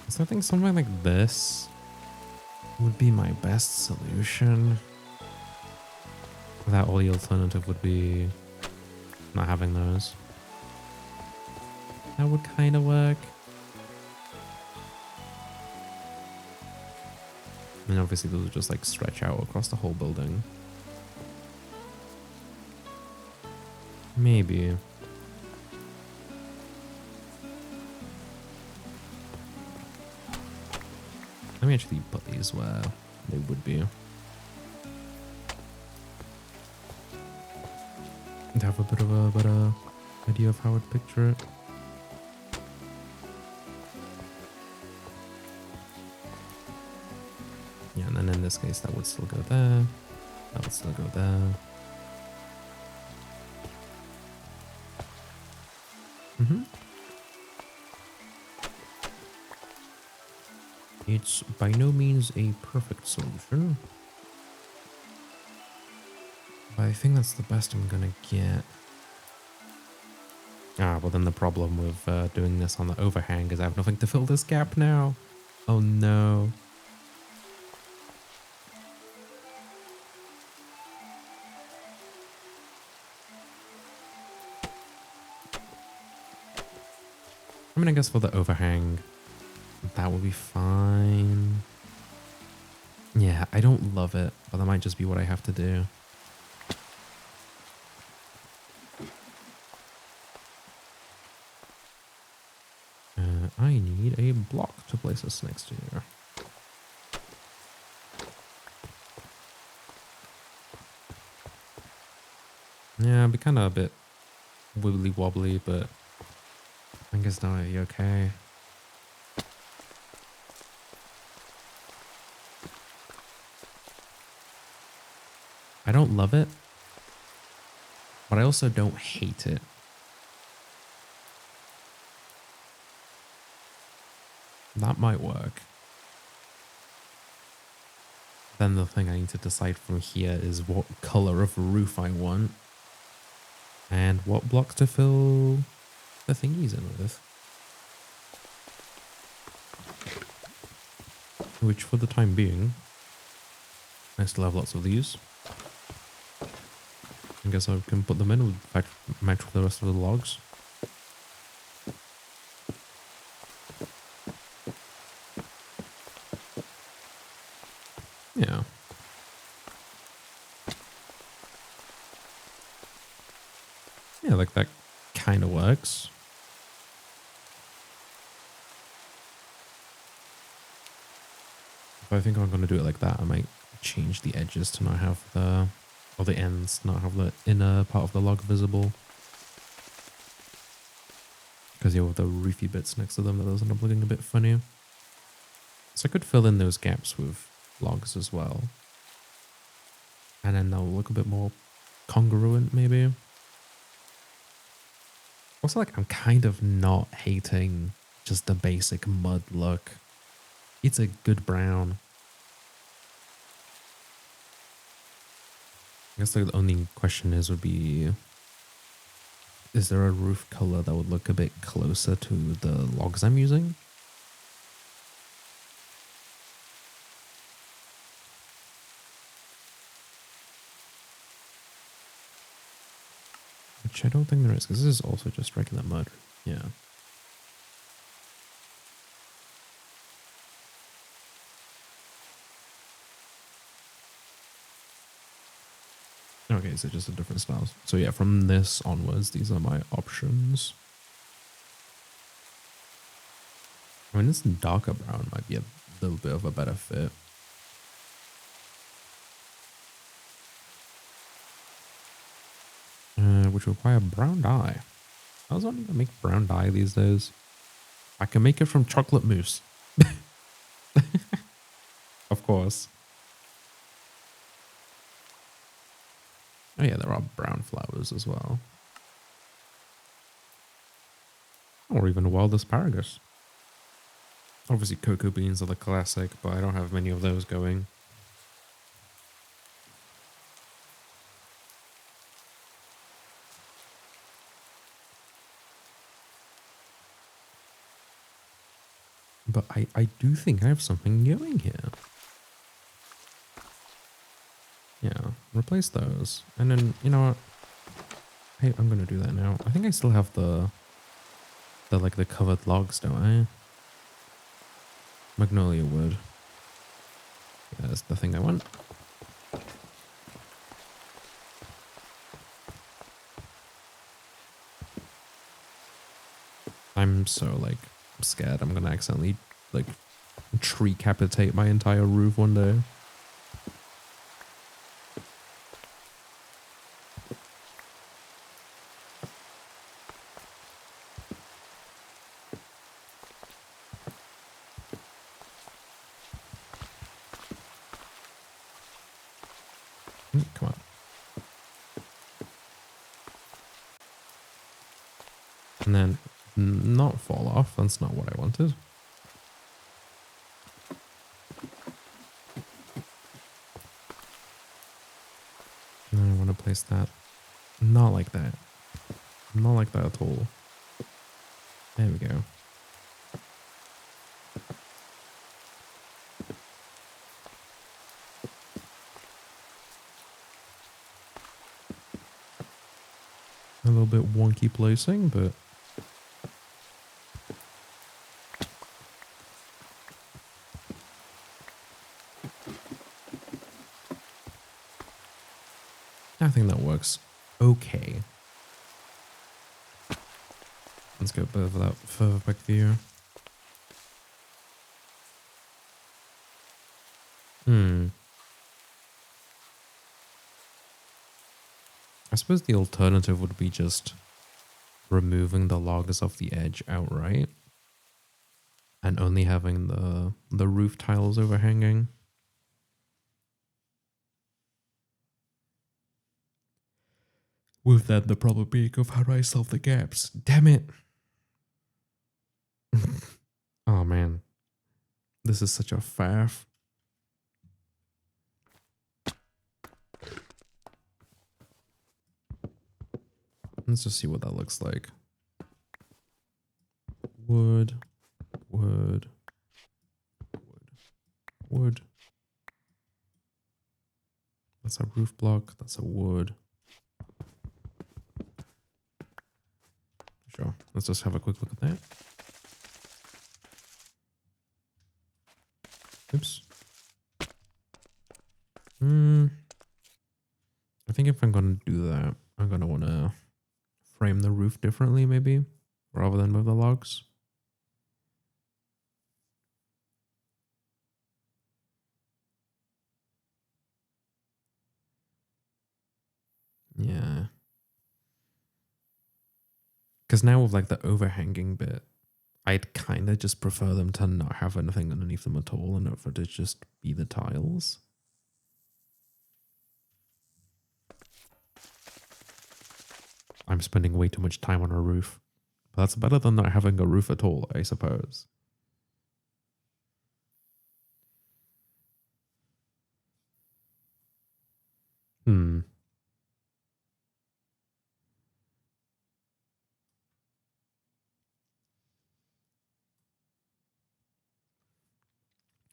So I think something like this would be my best solution. That all the alternative would be not having those. That would kind of work. And obviously those would just like stretch out across the whole building. Maybe. Let me actually put these where they would be. And have a bit of a better idea of how I'd picture it. Yeah, and then in this case that would still go there. That would still go there. It's by no means a perfect solution, but I think that's the best I'm gonna get. Ah, well then the problem with doing this on the overhang is I have nothing to fill this gap now. Oh no. I mean, I guess for the overhang, that would be fine. Yeah, I don't love it, but that might just be what I have to do. I need a block to place this next to here. Yeah, it'd be kind of a bit wibbly wobbly, but I guess now you're okay. I don't love it, but I also don't hate it. That might work. Then the thing I need to decide from here is what color of roof I want and what blocks to fill the thingies in with. Which for the time being, I still have lots of these. I guess I can put them in with match with the rest of the logs. Yeah. Yeah, like that kind of works. If I think I'm going to do it like that, I might change the edges to not have the, or the ends, not have the inner part of the log visible. Because you have the roofy bits next to them, that does end up looking a bit funny. So I could fill in those gaps with logs as well. And then they'll look a bit more congruent, maybe. Also, like, I'm kind of not hating just the basic mud look. It's a good brown. I guess the only question would be, is there a roof color that would look a bit closer to the logs I'm using? Which I don't think there is, because this is also just regular mud. Yeah. Okay, so just a different styles. So yeah, from this onwards, these are my options. I mean, this darker brown might be a little bit of a better fit. Which require brown dye. How's one even make brown dye these days? I can make it from chocolate mousse. Of course. Oh yeah, there are brown flowers as well. Or even wild asparagus. Obviously cocoa beans are the classic, but I don't have many of those going. But I do think I have something going here. Yeah, replace those. And then, you know what? Hey, I'm gonna do that now. I think I still have the like the covered logs, don't I? Magnolia wood. Yeah, that's the thing I want. I'm so like scared I'm gonna accidentally like tree capitate my entire roof one day. Come on. And then not fall off. That's not what I wanted. And I want to place that. Not like that. Not like that at all. There we go. A little bit wonky placing, but I think that works okay. Let's go over that further back view. I suppose the alternative would be just removing the logs off the edge outright and only having the roof tiles overhanging. With that, the problem being of how do I solve the gaps? Damn it! Oh man, this is such a faff. Let's just see what that looks like. Wood, wood, wood, wood. That's a roof block. That's a wood. Sure. Let's just have a quick look at that. Oops. I think if I'm going to do that, I'm going to want to frame the roof differently maybe, rather than with the logs. Yeah. Because now with like the overhanging bit, I'd kind of just prefer them to not have anything underneath them at all and for it to just be the tiles. I'm spending way too much time on a roof. But that's better than not having a roof at all, I suppose.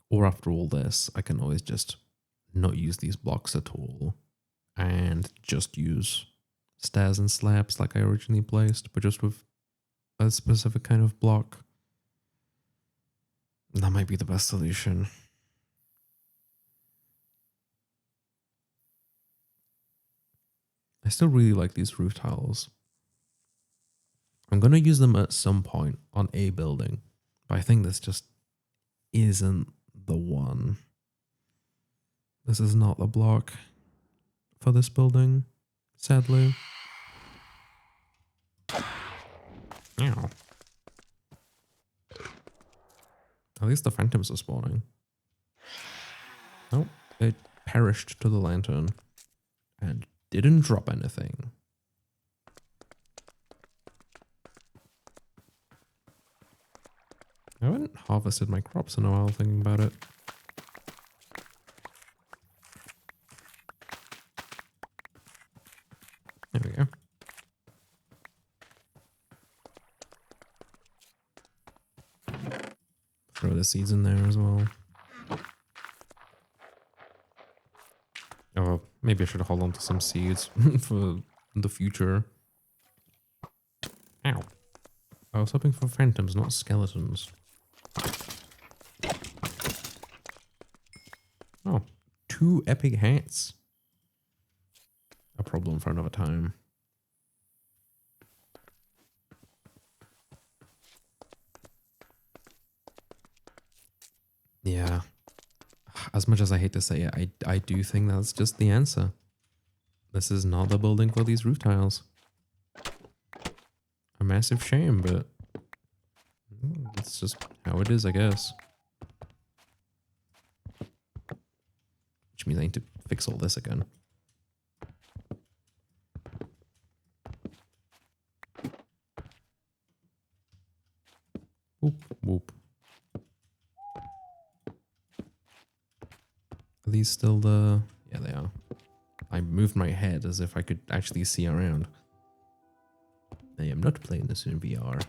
Or after all this, I can always just not use these blocks at all and just use stairs and slabs like I originally placed, but just with a specific kind of block. That might be the best solution. I still really like these roof tiles. I'm going to use them at some point on a building, but I think this just isn't the one. This is not the block for this building, sadly. Ow. At least the phantoms are spawning. Oh, it perished to the lantern and didn't drop anything. I haven't harvested my crops in a while thinking about it. There we go. Throw the seeds in there as well. Oh, maybe I should hold on to some seeds for the future. Ow. I was hoping for phantoms, not skeletons. Oh, 2 epic hats. A problem for another time. Yeah. As much as I hate to say it, I do think that's just the answer. This is not the building for these roof tiles. A massive shame, but it's just how it is, I guess. Which means I need to fix all this again. Whoop, whoop. Are these still the... Yeah, they are. I moved my head as if I could actually see around. I am not playing this in VR.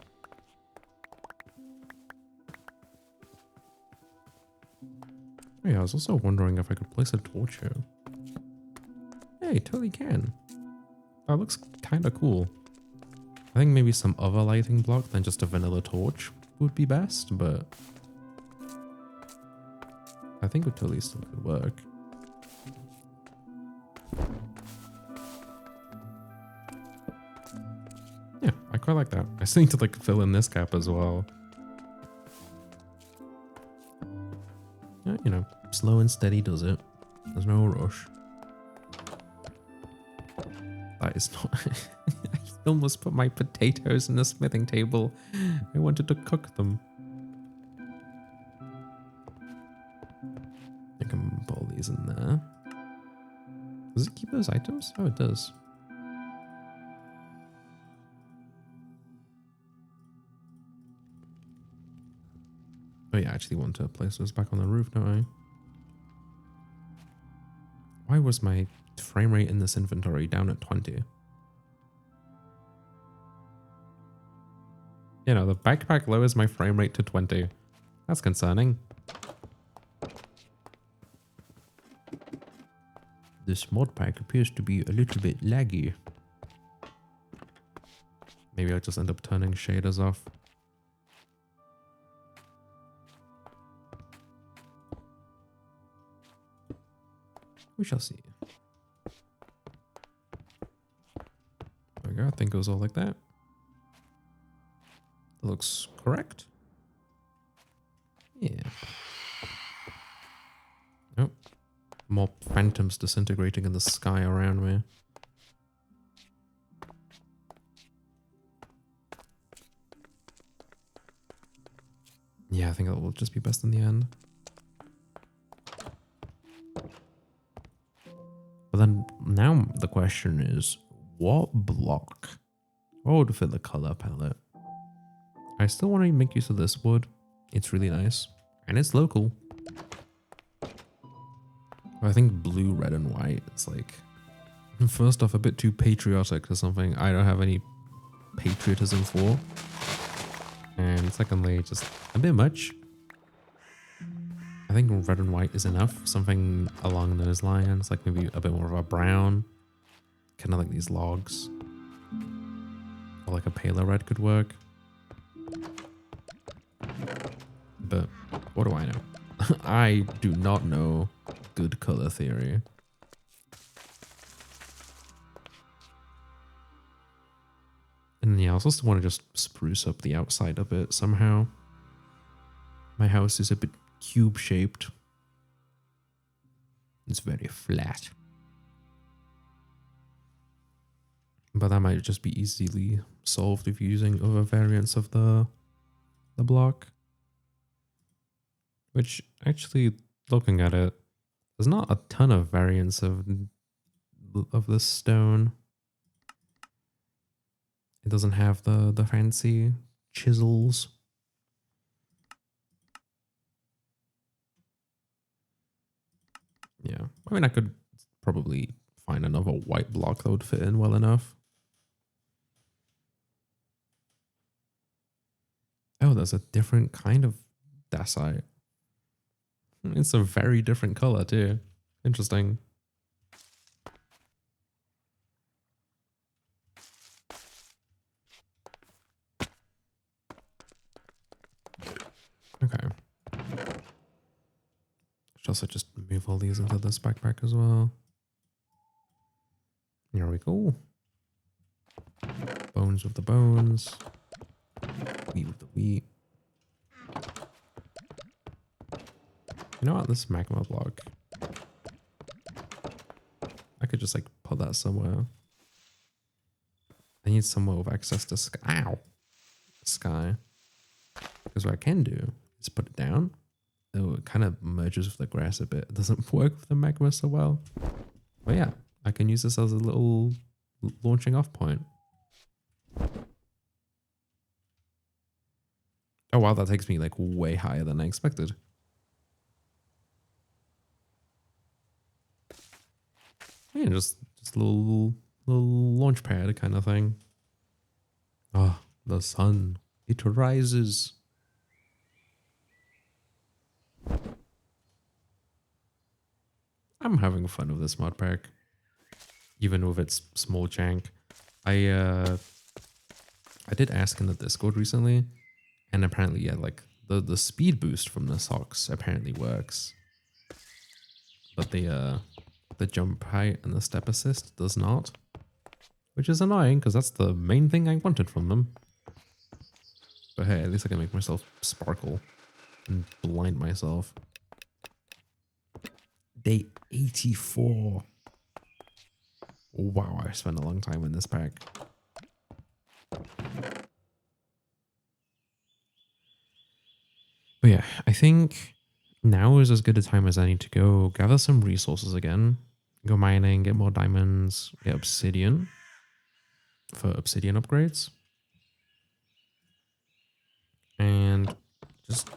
Oh yeah, I was also wondering if I could place a torch here. Hey, totally can. That looks kind of cool. I think maybe some other lighting block than just a vanilla torch would be best, but I think it totally still could work. Yeah, I quite like that. I still need to like fill in this gap as well. Yeah, you know, slow and steady does it. There's no rush. That is not... I almost put my potatoes in the smithing table. I wanted to cook them. I can put all these in there. Does it keep those items? Oh, it does. Oh yeah, I actually want to place those back on the roof, don't I? Why was my frame rate in this inventory down at 20? You know, the backpack lowers my frame rate to 20. That's concerning. This mod pack appears to be a little bit laggy. Maybe I'll just end up turning shaders off. We shall see. There we go. I think it was all like that. That looks correct. Yeah. Oh. More phantoms disintegrating in the sky around me. Yeah, I think that will just be best in the end. But then now the question is, what block? What would fit the color palette? I still want to make use of this wood. It's really nice. And it's local. I think blue, red, and white is like, first off, a bit too patriotic or something I don't have any patriotism for. And secondly, just a bit much. I think red and white is enough. Something along those lines, like maybe a bit more of a brown. Kind of like these logs. Or like a paler red could work. But what do I know? I do not know good color theory. And yeah, I also want to just spruce up the outside a bit somehow. My house is a bit cube shaped. It's very flat. But that might just be easily solved if using other variants of the block. Which actually, looking at it, there's not a ton of variants of this stone. It doesn't have the fancy chisels. Yeah, I mean, I could probably find another white block that would fit in well enough. Oh, there's a different kind of dacite. It's a very different color too. Interesting. Okay. Should also just move all these into this backpack as well. Here we go. Bones with the bones. Wheat with the wheat. You know what? This magma block. I could just like put that somewhere. I need somewhere with access to sky. Ow! Sky. Because what I can do is put it down. Oh, it kind of merges with the grass a bit. It doesn't work with the magma so well. But yeah, I can use this as a little launching off point. Oh wow, that takes me like way higher than I expected. Yeah, just a little launch pad kind of thing. Ah, the sun. It rises. I'm having fun with this mod pack. Even with its small jank. I did ask in the Discord recently, and apparently, yeah, like the speed boost from the socks apparently works. But the jump height and the step assist does not. Which is annoying because that's the main thing I wanted from them. But hey, at least I can make myself sparkle and blind myself. Day 84. Wow, I spent a long time in this pack. But yeah, I think now is as good a time as any to go gather some resources again. Go mining, get more diamonds, get obsidian for obsidian upgrades. And just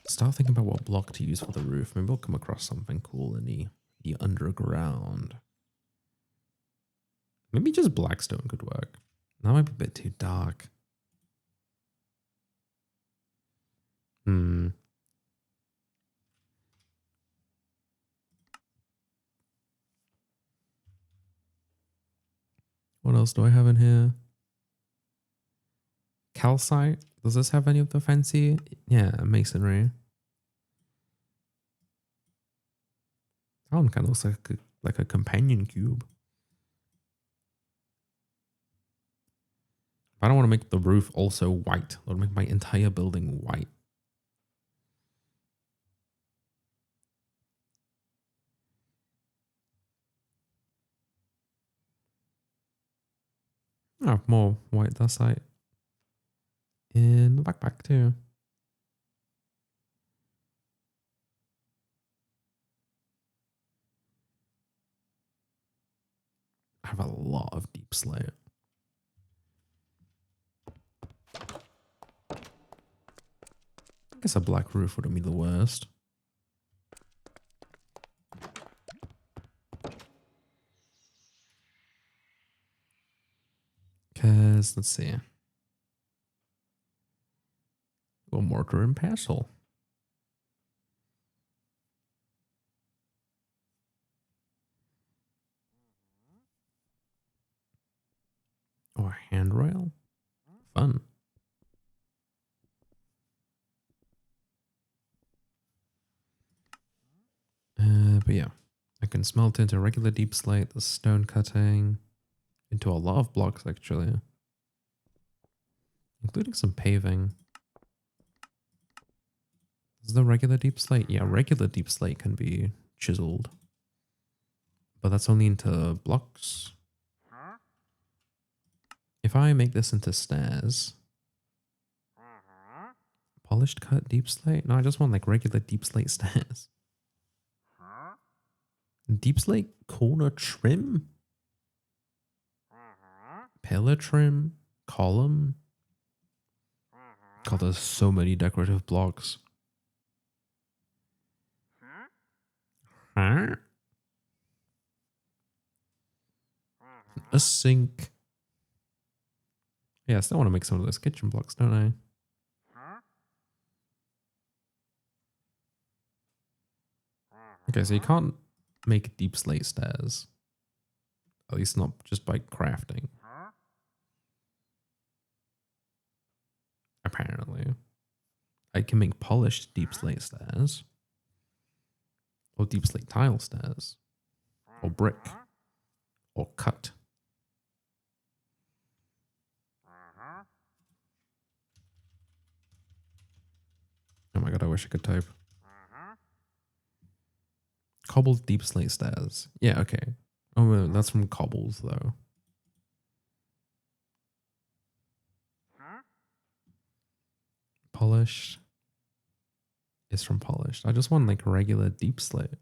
start thinking about what block to use for the roof. Maybe we'll come across something cool in the underground. Maybe just blackstone could work. That might be a bit too dark. What else do I have in here? Calcite. Does this have any of the fancy? Yeah, masonry. That one kind of looks like a companion cube. I don't want to make the roof also white. I want to make my entire building white. I have more white dacite in the backpack too. I have a lot of deep slate. I guess a black roof wouldn't be the worst. Because, let's see. Well, mortar and pestle. Oh, handrail? Fun. But yeah, I can smelt into regular deep slate, the stone cutting, into a lot of blocks actually, including some paving. Is the regular deep slate? Yeah, regular deep slate can be chiseled, but that's only into blocks. If I make this into stairs, polished cut deep slate? No, I just want like regular deep slate stairs. Deep slate corner trim? Pillar trim? Column? God, there's so many decorative blocks. Huh? A sink. Yeah, I still want to make some of those kitchen blocks, don't I? Okay, so you can't make deep slate stairs. At least not just by crafting. Apparently. I can make polished deep slate stairs. Or deep slate tile stairs. Or brick. Or cut. Oh my god, I wish I could type. Cobbled deep slate stairs. Yeah, okay. Oh, well, that's from cobbles though. Polished is from polished. I just want like regular deep slate.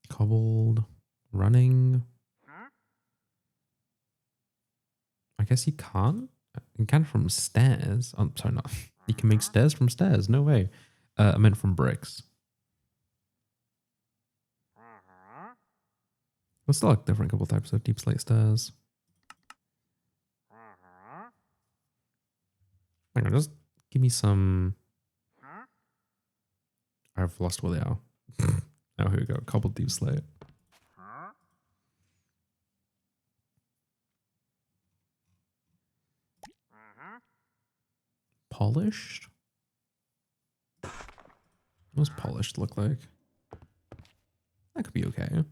Cobbled, running. I guess you can't. You can from stairs. Oh, sorry, not. You can make stairs from stairs. No way. I meant from bricks. There's still like different couple types of deep slate stairs. Hang on, just give me some. I've lost where they are. Oh, here we go. Cobbled deep slate. Polished? What does polished look like? That could be okay.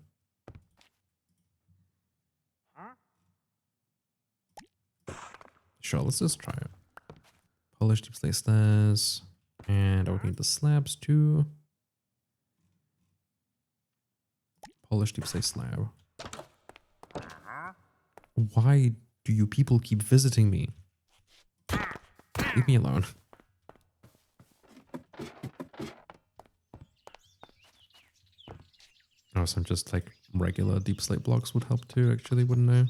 Sure, let's just try it. Polished deep slate stairs. And I would need the slabs too. Polished deep slate slab. Why do you people keep visiting me? Leave me alone. Oh, some just like regular deep slate blocks would help too, actually, wouldn't they?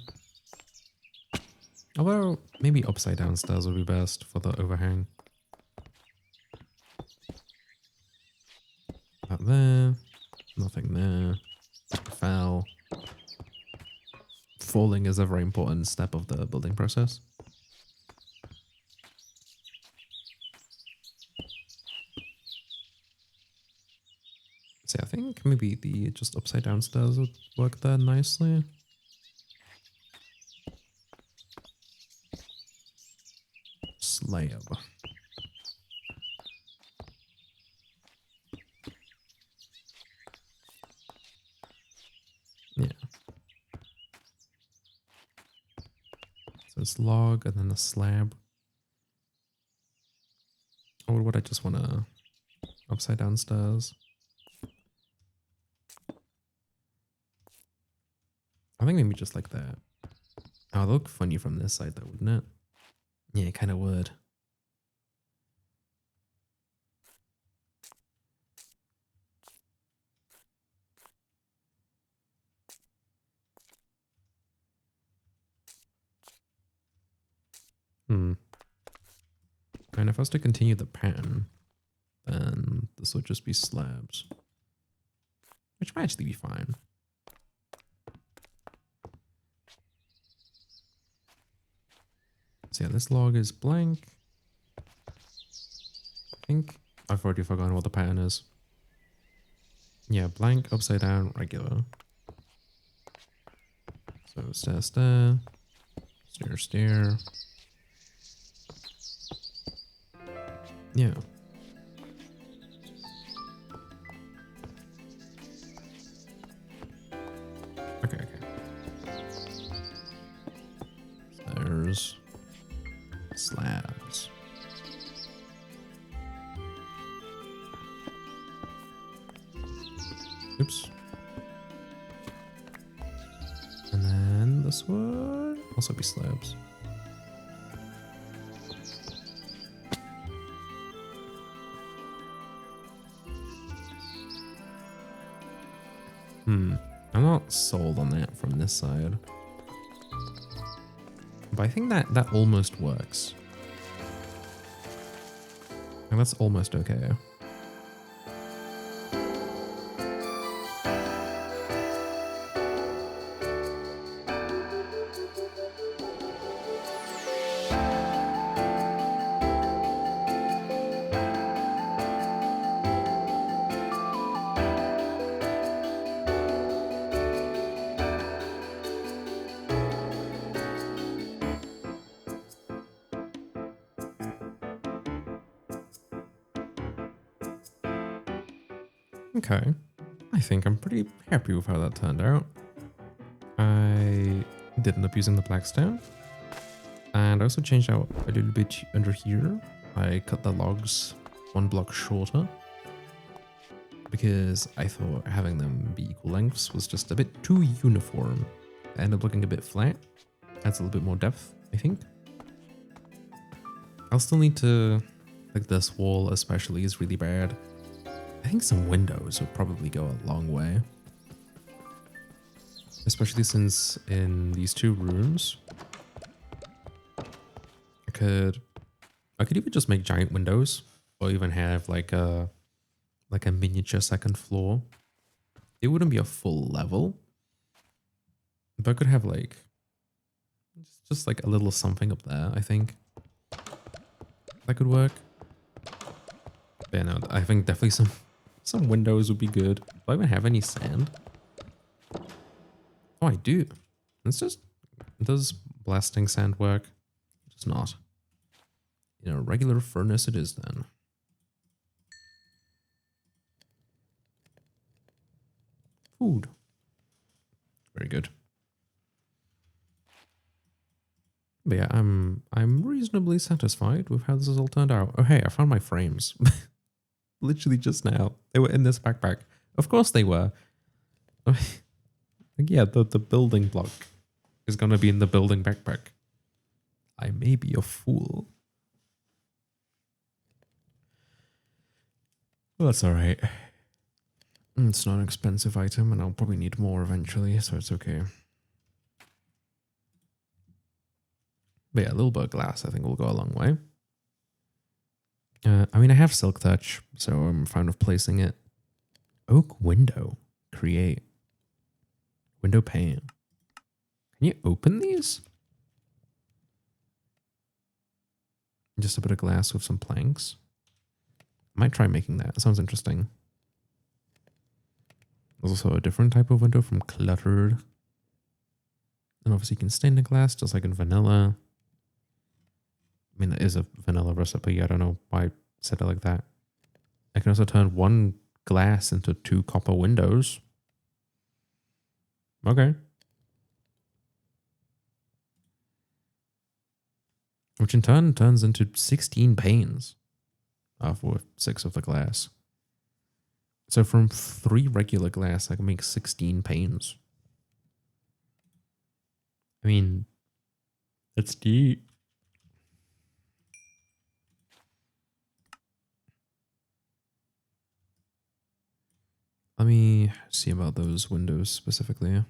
Although, maybe upside down stairs would be best for the overhang. Not there. Nothing there. Fell. Falling is a very important step of the building process. See, I think maybe the just upside down stairs would work there nicely. Slab. Yeah. So it's log and then a slab. Or would I just want to upside down stairs? I think maybe just like that. Oh, it'll look funny from this side though, wouldn't it? Yeah, it kind of would. And if I was to continue the pattern, then this would just be slabs. Which might actually be fine. So yeah, this log is blank. I think I've already forgotten what the pattern is. Yeah, blank, upside down, regular. So stair, stair. Yeah. Okay. There's slabs. Oops. And then this would also be slabs. I'm not sold on that from this side. But I think that almost works. And that's almost okay. Okay. I think I'm pretty happy with how that turned out. I did end up using the blackstone. And I also changed out a little bit under here. I cut the logs 1 block shorter. Because I thought having them be equal lengths was just a bit too uniform. It ended up looking a bit flat. Adds a little bit more depth, I think. I'll still need to... Like this wall especially is really bad. I think some windows would probably go a long way. Especially since in these 2 rooms, I could even just make giant windows or even have like a miniature second floor. It wouldn't be a full level, but I could have like just like a little something up there. I think that could work. But yeah, no, I think definitely some windows would be good. Do I even have any sand? Oh, I do. Does blasting sand work? It does not. In a regular furnace it is then. Food. Very good. But yeah, I'm reasonably satisfied with how this has all turned out. Oh hey, I found my frames. Literally just now. They were in this backpack. Of course they were. Like, yeah, the building block is gonna be in the building backpack. I may be a fool. Well, that's alright. It's not an expensive item and I'll probably need more eventually, so it's okay. But yeah, a little bit of glass I think will go a long way. I mean, I have silk touch, so I'm fine with placing it. Oak window. Create. Window pane. Can you open these? Just a bit of glass with some planks. I might try making that. It sounds interesting. There's also a different type of window from cluttered. And obviously you can stain the glass just like in vanilla. I mean, it is a vanilla recipe. I don't know why I said it like that. I can also turn 1 glass into 2 copper windows. Okay. Which in turn turns into 16 panes. With 6 of the glass. So from 3 regular glass, I can make 16 panes. I mean, that's deep. Let me see about those windows specifically.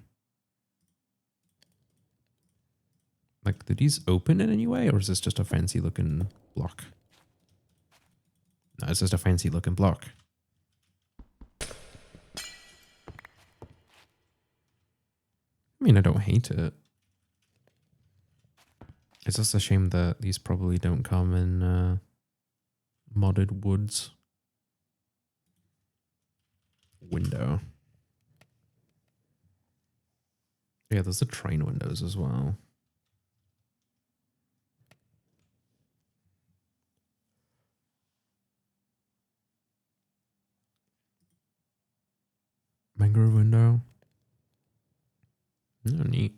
Like, do these open in any way, or is this just a fancy looking block? No, it's just a fancy looking block. I mean, I don't hate it. It's just a shame that these probably don't come in modded woods. Window. Yeah, there's the train windows as well. Mangrove window. Oh, neat.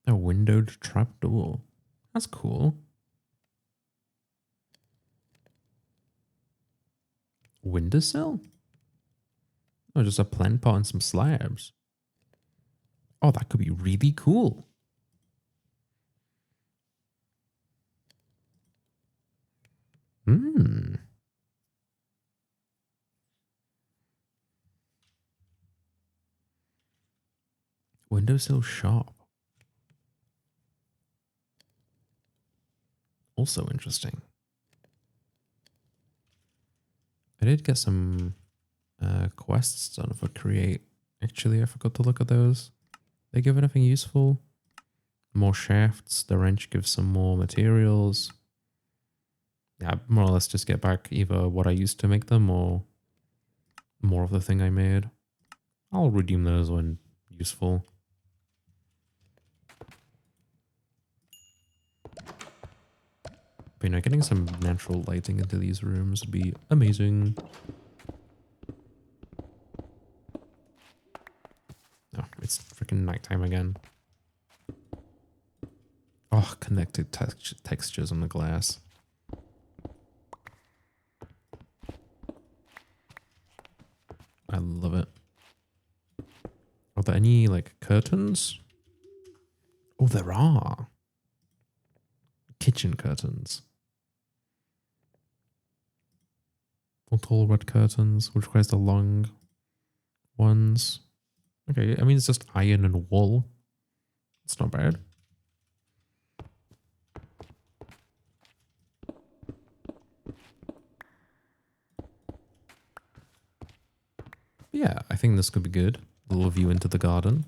A windowed trapdoor. That's cool. Windowsill? Oh, just a plant pot and some slabs. Oh, that could be really cool. Hmm. Windowsill shop. Also interesting. I did get some quests done for create. Actually, I forgot to look at those. They give anything useful? More shafts. The wrench gives some more materials. Yeah, more or less just get back either what I used to make them or more of the thing I made. I'll redeem those when useful. But you know, getting some natural lighting into these rooms would be amazing. Oh, it's freaking nighttime again. Oh, connected textures on the glass. I love it. Are there any, like, curtains? Oh, there are. Kitchen curtains. Or tall red curtains, which requires the long ones. Okay, I mean, it's just iron and wool. It's not bad. Yeah, I think this could be good. A little view into the garden.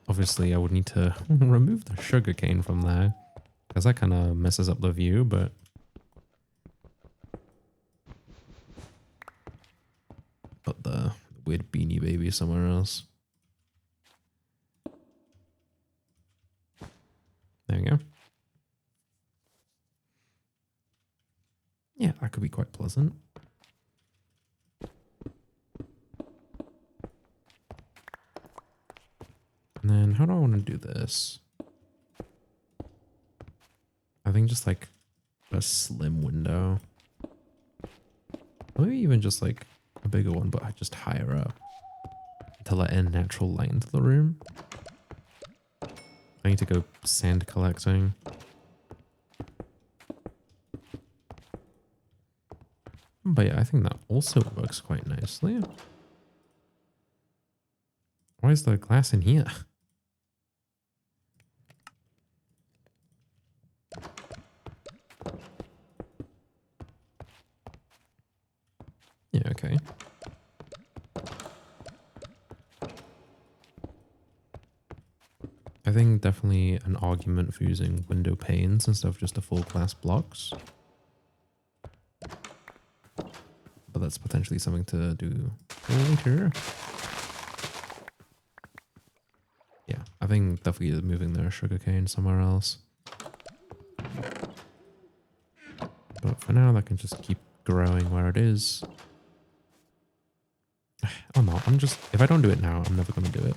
Obviously, I would need to remove the sugarcane from there, because that kind of messes up the view, but... Put the weird beanie baby somewhere else. There we go. Yeah, that could be quite pleasant. And then how do I want to do this? I think just like a slim window. Or maybe even just like a bigger one, but just higher up to let in natural light into the room. I need to go sand collecting. But yeah, I think that also works quite nicely. Why is the glass in here? Yeah, okay. I think definitely an argument for using window panes instead of just the full glass blocks. But that's potentially something to do later. Yeah, I think definitely moving their sugarcane somewhere else. But for now, that can just keep growing where it is. Oh no, if I don't do it now, I'm never going to do it.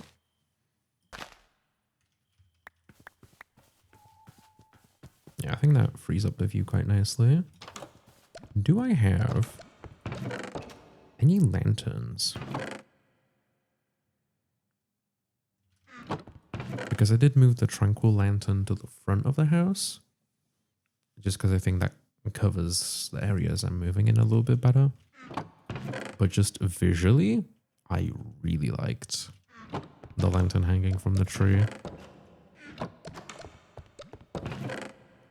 Yeah, I think that frees up the view quite nicely. Do I have any lanterns? Because I did move the tranquil lantern to the front of the house. Just because I think that covers the areas I'm moving in a little bit better. But just visually, I really liked the lantern hanging from the tree.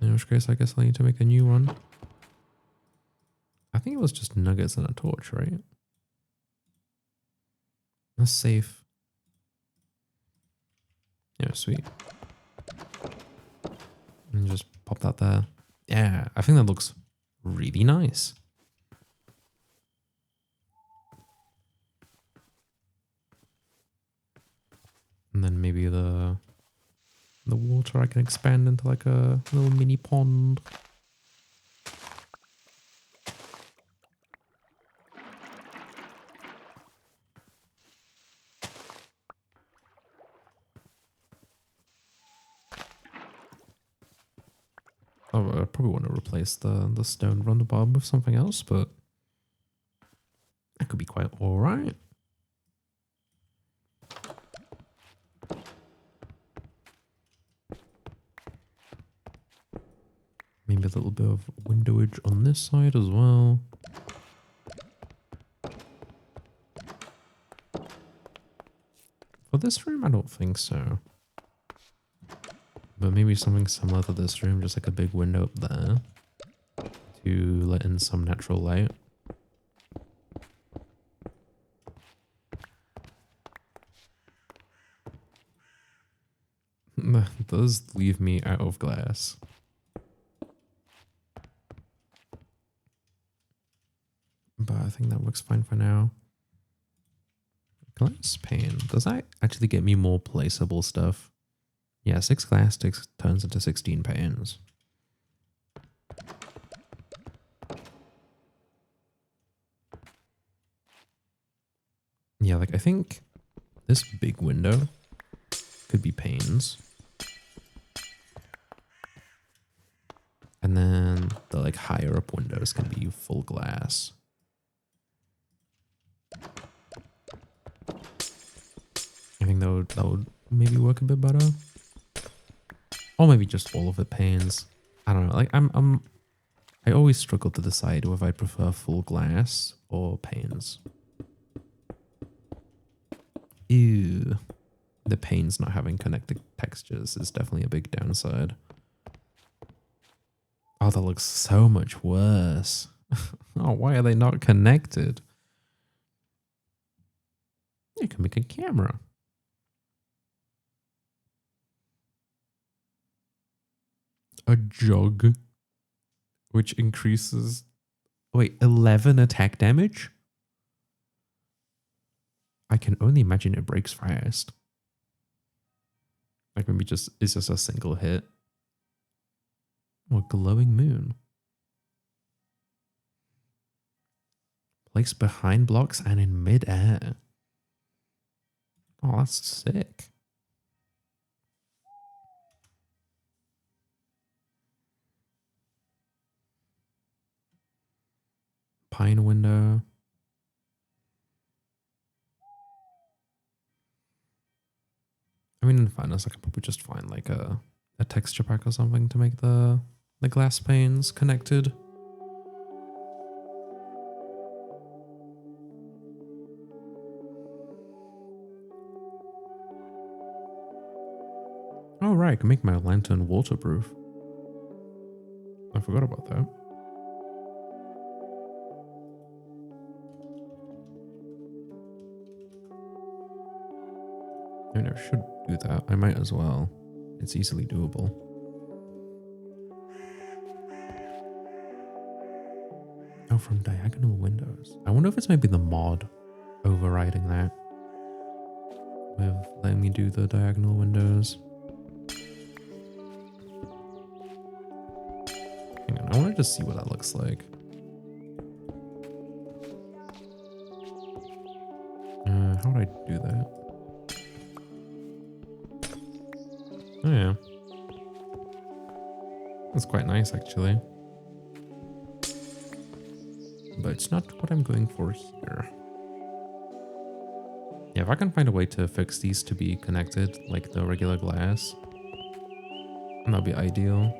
In which case, I guess I need to make a new one. I think it was just nuggets and a torch, right? That's safe. Yeah, sweet. And just pop that there. Yeah, I think that looks really nice. And then maybe the water I can expand into like a little mini pond. Oh, I probably want to replace the stone around the bottom with something else, but that could be quite alright. Maybe a little bit of windowage on this side as well. For this room, I don't think so. But maybe something similar to this room, just like a big window up there to let in some natural light. That does leave me out of glass. But I think that works fine for now. Glass pane. Does that actually get me more placeable stuff? Yeah, 6 glass sticks turns into 16 panes. Yeah, like I think this big window could be panes. And then the like higher up windows can be full glass. I think that would maybe work a bit better. Or maybe just all of it panes. I don't know. Like I always struggle to decide whether I prefer full glass or panes. Ew. The panes not having connected textures is definitely a big downside. Oh, that looks so much worse. Oh, why are they not connected? You can make a camera. A jug, which increases, wait, 11 attack damage? I can only imagine it breaks fast. Like maybe it's just a single hit. Or glowing moon. Placed behind blocks and in mid-air. Oh, that's sick. Pine window. I mean, in fairness, I could probably just find like a texture pack or something to make the glass panes connected. Oh right, I can make my lantern waterproof. I forgot about that. I mean, I should do that. I might as well. It's easily doable. Oh, from diagonal windows. I wonder if it's maybe the mod overriding that. With letting me do the diagonal windows. Hang on, I want to just see what that looks like. How would I do that? Oh yeah. That's quite nice actually. But it's not what I'm going for here. Yeah, if I can find a way to fix these to be connected like the regular glass, that'd be ideal.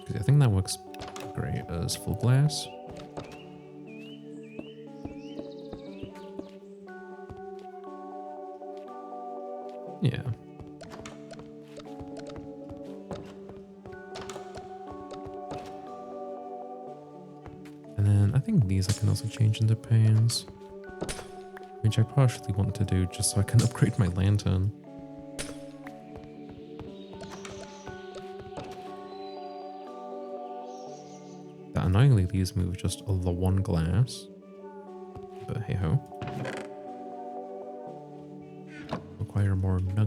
Because I think that works great as full glass. Yeah. And then I think these I can also change into panes, which I partially want to do just so I can upgrade my lantern. That annoyingly these move just the one glass, but hey ho.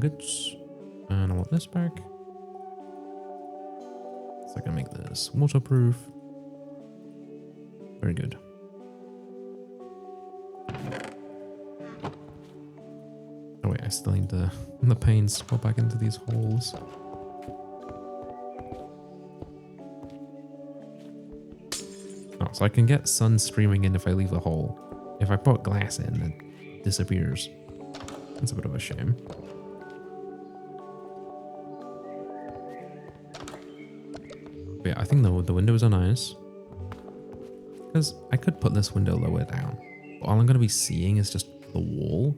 nuggets. And I want this back. So I can make this waterproof. Very good. Oh wait, I still need the panes to go back into these holes. Oh, so I can get sun streaming in if I leave a hole. If I put glass in, it disappears. That's a bit of a shame. But yeah, I think the windows are nice. Because I could put this window lower down. But all I'm going to be seeing is just the wall.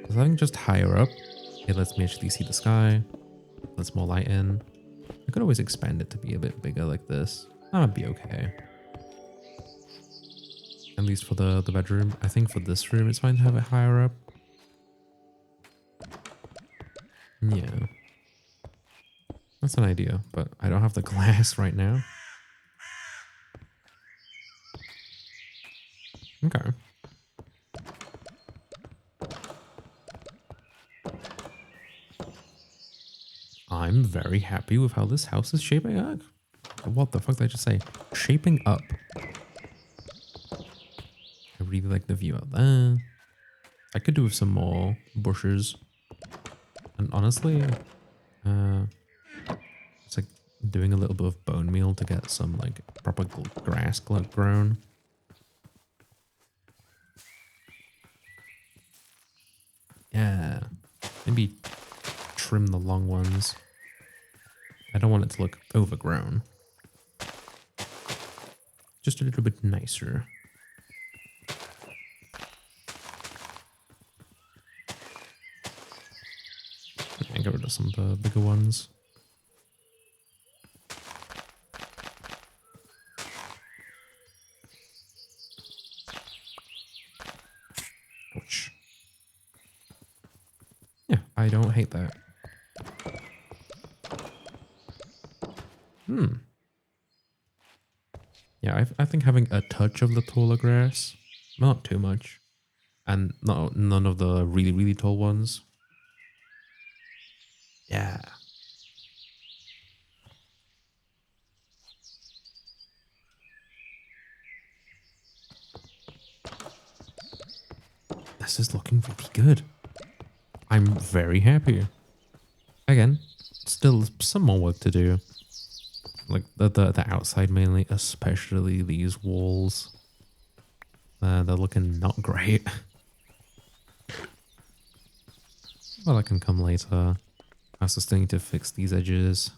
Because I think just higher up, it lets me actually see the sky. Lets more light in. I could always expand it to be a bit bigger like this. That would be okay. At least for the bedroom. I think for this room, it's fine to have it higher up. Yeah. That's an idea, but I don't have the glass right now. Okay. I'm very happy with how this house is shaping up. What the fuck did I just say? Shaping up. I really like the view out there. I could do with some more bushes. And honestly, it's like doing a little bit of bone meal to get some like proper grass grown. Yeah. Maybe trim the long ones. I don't want it to look overgrown. Just a little bit nicer. I get rid of some of the bigger ones. Ouch. Yeah, I don't hate that. Yeah, I think having a touch of the taller grass, not too much, and none of the really, really tall ones. Yeah. This is looking really good. I'm very happy. Again, still some more work to do. Like the outside mainly, especially these walls. They're looking not great. Well, that can come later. I also still need to fix these edges.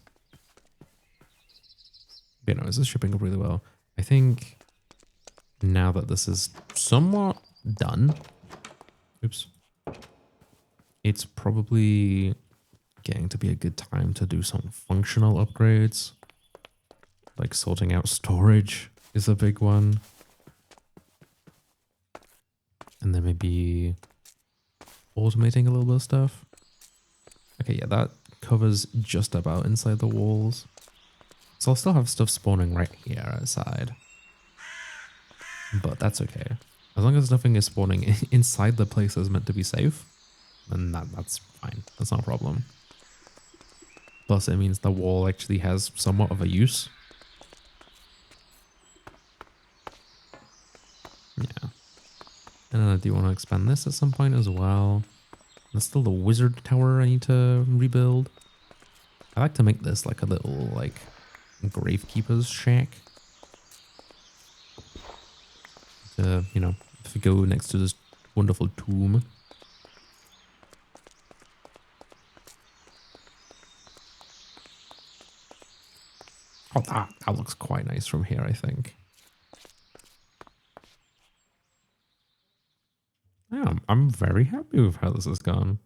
But, you know, this is shipping up really well. I think now that this is somewhat done, oops, it's probably getting to be a good time to do some functional upgrades. Like sorting out storage is a big one. And then maybe automating a little bit of stuff. Okay, yeah, that covers just about inside the walls. So I'll still have stuff spawning right here outside. But that's okay. As long as nothing is spawning inside the place that's meant to be safe, then that's fine. That's not a problem. Plus, it means the wall actually has somewhat of a use. Yeah. And then I do want to expand this at some point as well. There's still the wizard tower I need to rebuild. I like to make this like a little like gravekeeper's shack. To, you know, if you go next to this wonderful tomb. Oh, that looks quite nice from here, I think. Yeah, I'm very happy with how this has gone.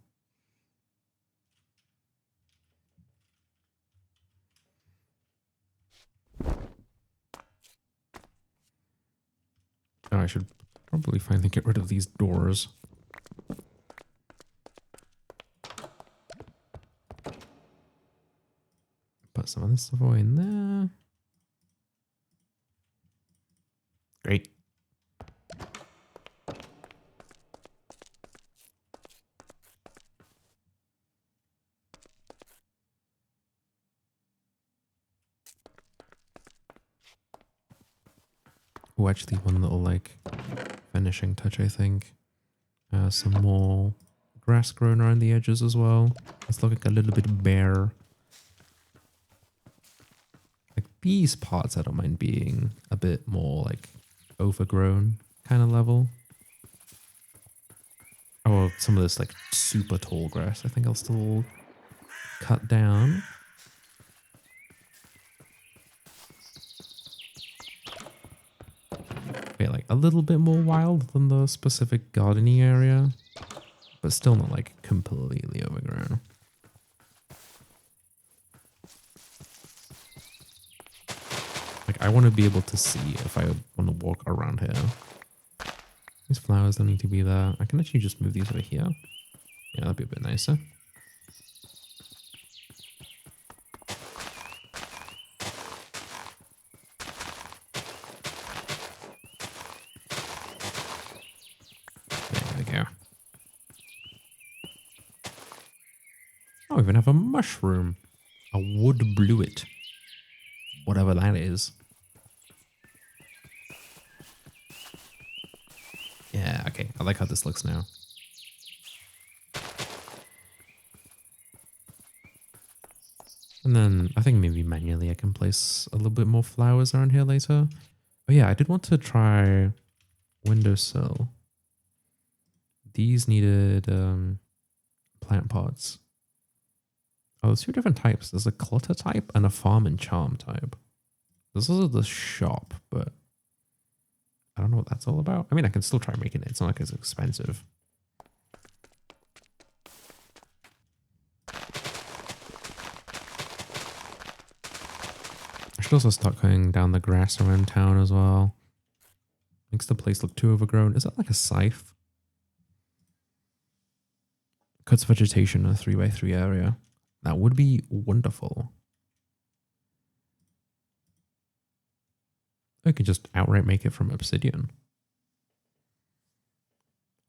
Oh, I should probably finally get rid of these doors. Put some of this stuff away in there. Great. Oh, actually one little like finishing touch, I think. Some more grass growing around the edges as well. It's looking a little bit bare. Like these parts I don't mind being a bit more like overgrown kind of level. Oh, some of this like super tall grass I think I'll still cut down. Okay, like a little bit more wild than the specific gardening area, but still not like completely overgrown. Like I want to be able to see if I want to walk around here. These flowers don't need to be there. I can actually just move these over here. Yeah, that'd be a bit nicer. There we go. Oh, we even have a mushroom. A wood bluet. Whatever that is. Yeah, okay. I like how this looks now. And then I think maybe manually I can place a little bit more flowers around here later. Oh yeah, I did want to try windowsill. These needed plant pots. Oh, there's two different types. There's a clutter type and a farm and charm type. This is the shop, but I don't know what that's all about. I mean, I can still try making it. It's not like it's expensive. I should also start cutting down the grass around town as well. Makes the place look too overgrown. Is that like a scythe? Cuts vegetation in a 3x3 area. That would be wonderful. I could just outright make it from obsidian.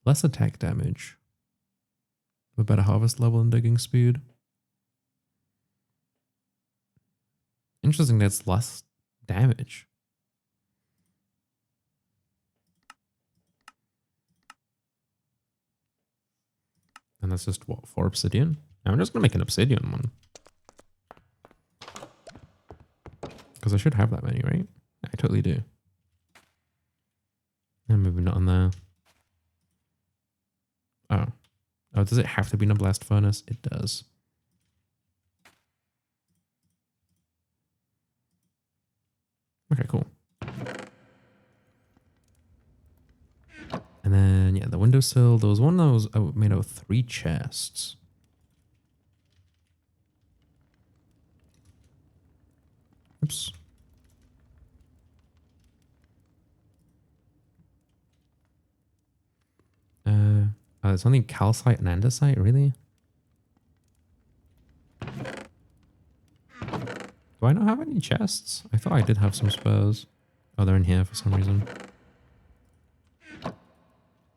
Less attack damage. A better harvest level and digging speed. Interesting, that's less damage. And that's just what, 4 obsidian? I'm just gonna make an obsidian one. Because I should have that many, right? I totally do. And maybe not on there. Oh. Oh, does it have to be in a blast furnace? It does. Okay, cool. And then, yeah, the windowsill. There was one that was made out of 3 chests. Oops. It's only calcite and andesite, really? Do I not have any chests? I thought I did have some spares. Oh, they're in here for some reason.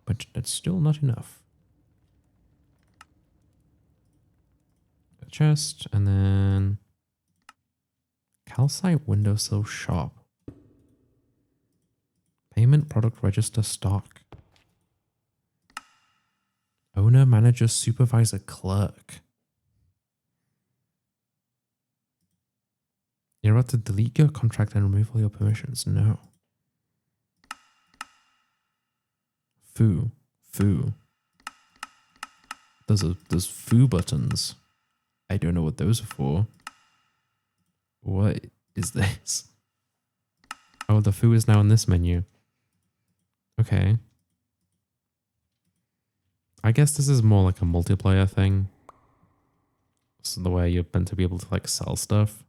But that's still not enough. A chest, and then calcite windowsill shop. Payment product register stock. Owner, manager, supervisor, clerk. You're about to delete your contract and remove all your permissions. No. Foo. Foo. There's foo buttons. I don't know what those are for. What is this? Oh, the foo is now in this menu. Okay. I guess this is more like a multiplayer thing. This is the way you're meant to be able to like sell stuff.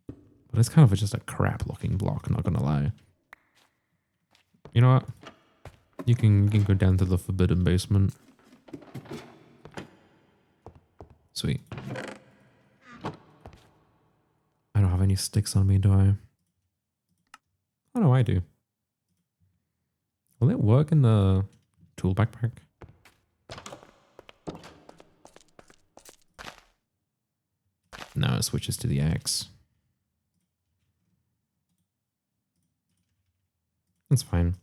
But it's kind of just a crap looking block, not gonna lie. You know what? You can go down to the forbidden basement. Sweet. I don't have any sticks on me, do I? Oh no, I do. Will it work in the tool backpack? No, it switches to the axe. It's fine.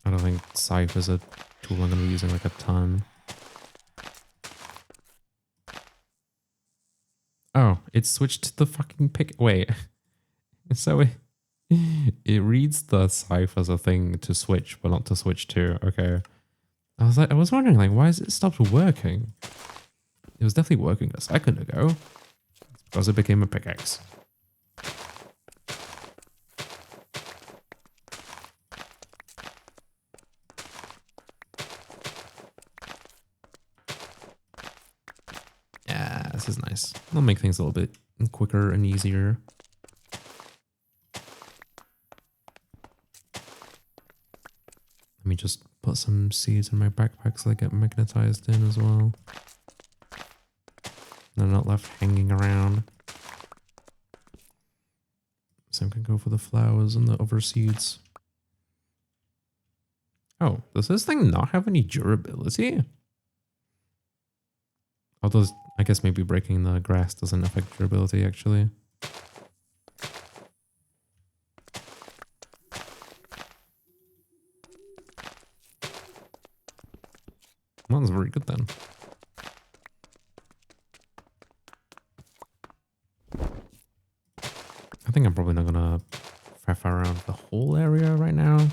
I don't think scythe is a tool I'm going to be using like a ton. Oh, it switched to the fucking pick. Wait. So it reads the scythe as a thing to switch, but not to switch to. Okay. I was wondering, like, why has it stopped working? It was definitely working a second ago. It's because it became a pickaxe. Yeah, this is nice. It'll make things a little bit quicker and easier. Let me just put some seeds in my backpack so they get magnetized in as well. They're not left hanging around. Same can go for the flowers and the other seeds. Oh, does this thing not have any durability? Although, I guess maybe breaking the grass doesn't affect durability actually. Well, that's very good then. I think I'm probably not gonna faff around the whole area right now.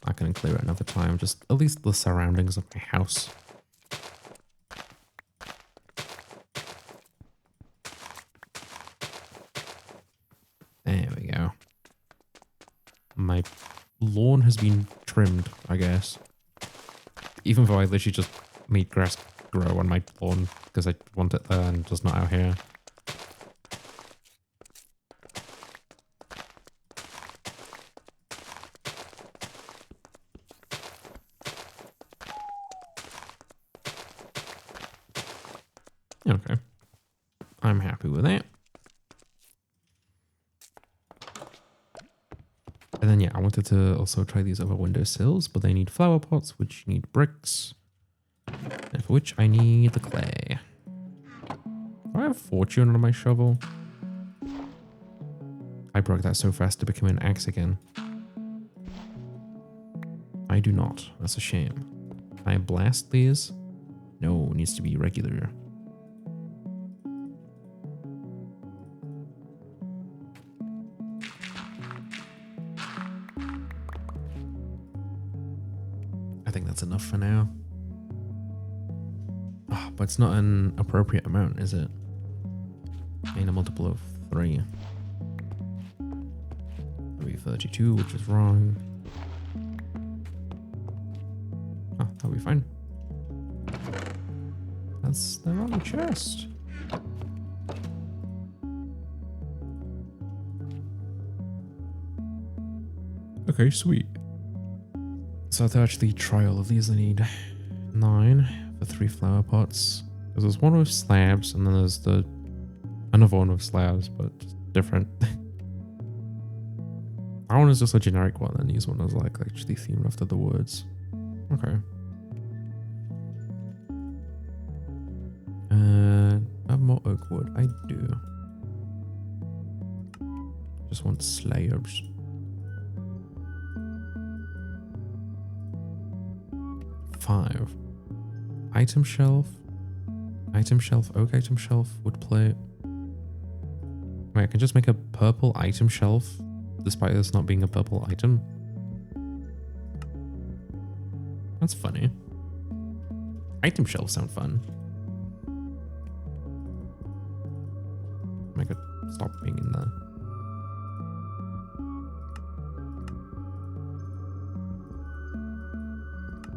I can clear it another time, just at least the surroundings of my house. There we go. My lawn has been trimmed, I guess. Even though I literally just made grass grow on my lawn because I want it there and just not out here. Okay. I'm happy with that. And then, yeah, I wanted to also try these other windowsills, but they need flower pots, which need bricks, and for which I need the clay. Do I have fortune on my shovel? I broke that so fast to become an axe again. I do not. That's a shame. Can I blast these? No, it needs to be regular. I think that's enough for now. Oh, but it's not an appropriate amount, is it? I need a multiple of 3. That'll be 32, which is wrong. Oh, that'll be fine. That's the wrong chest. Okay, sweet. So to actually try all of these, I need 9 for 3 flower pots. Because there's one with slabs, and then there's another one with slabs, but just different. That one is just a generic one, and this one is like actually themed after the words. Okay. I have more oak wood. I do. Just want slabs. Five. Item shelf. Item shelf. Oak item shelf. Wood plate. Wait, I can just make a purple item shelf despite this not being a purple item. That's funny. Item shelves sound fun. I could stop being in there.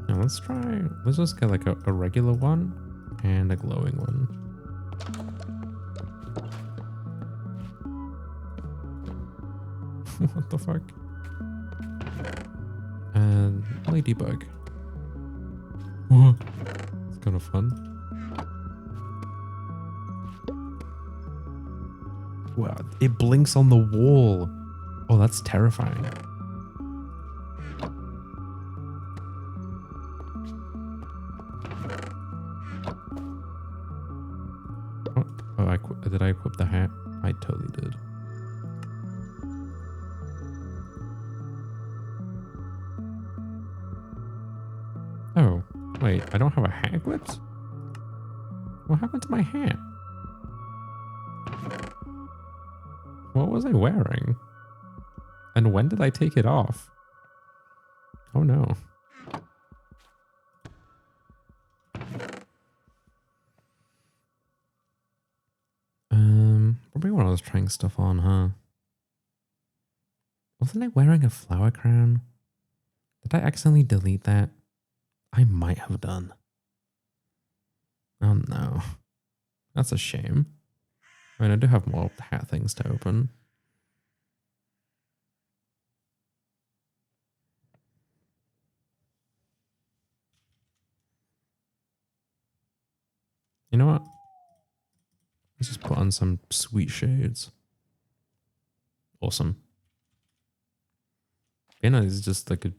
Now let's just get like a regular one and a glowing one. What the fuck? And ladybug. It's kind of fun. Wow, it blinks on the wall. Oh, that's terrifying. Did I equip the hat? I totally did. Wait, I don't have a hat equipped? What happened to my hat? What was I wearing? And when did I take it off? Oh no. Probably when I was trying stuff on, huh? Wasn't I wearing a flower crown? Did I accidentally delete that? I might have done. Oh no. That's a shame. I mean, I do have more hat things to open. You know what? Let's just put on some sweet shades. Awesome. You know, it's just like a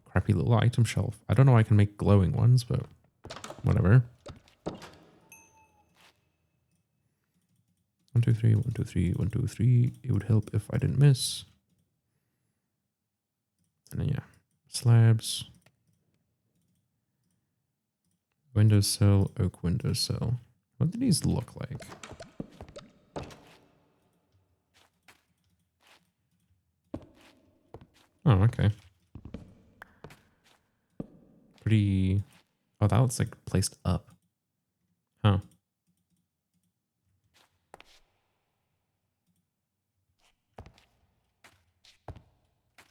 crappy little item shelf. I don't know how I can make glowing ones, but whatever. 1, 2, 3, 1, 2, 3, 1, 2, 3. It would help if I didn't miss. And then yeah, slabs. Windowsill, oak windowsill. What do these look like? Oh, okay. Pretty... Oh, that looks like placed up. Huh.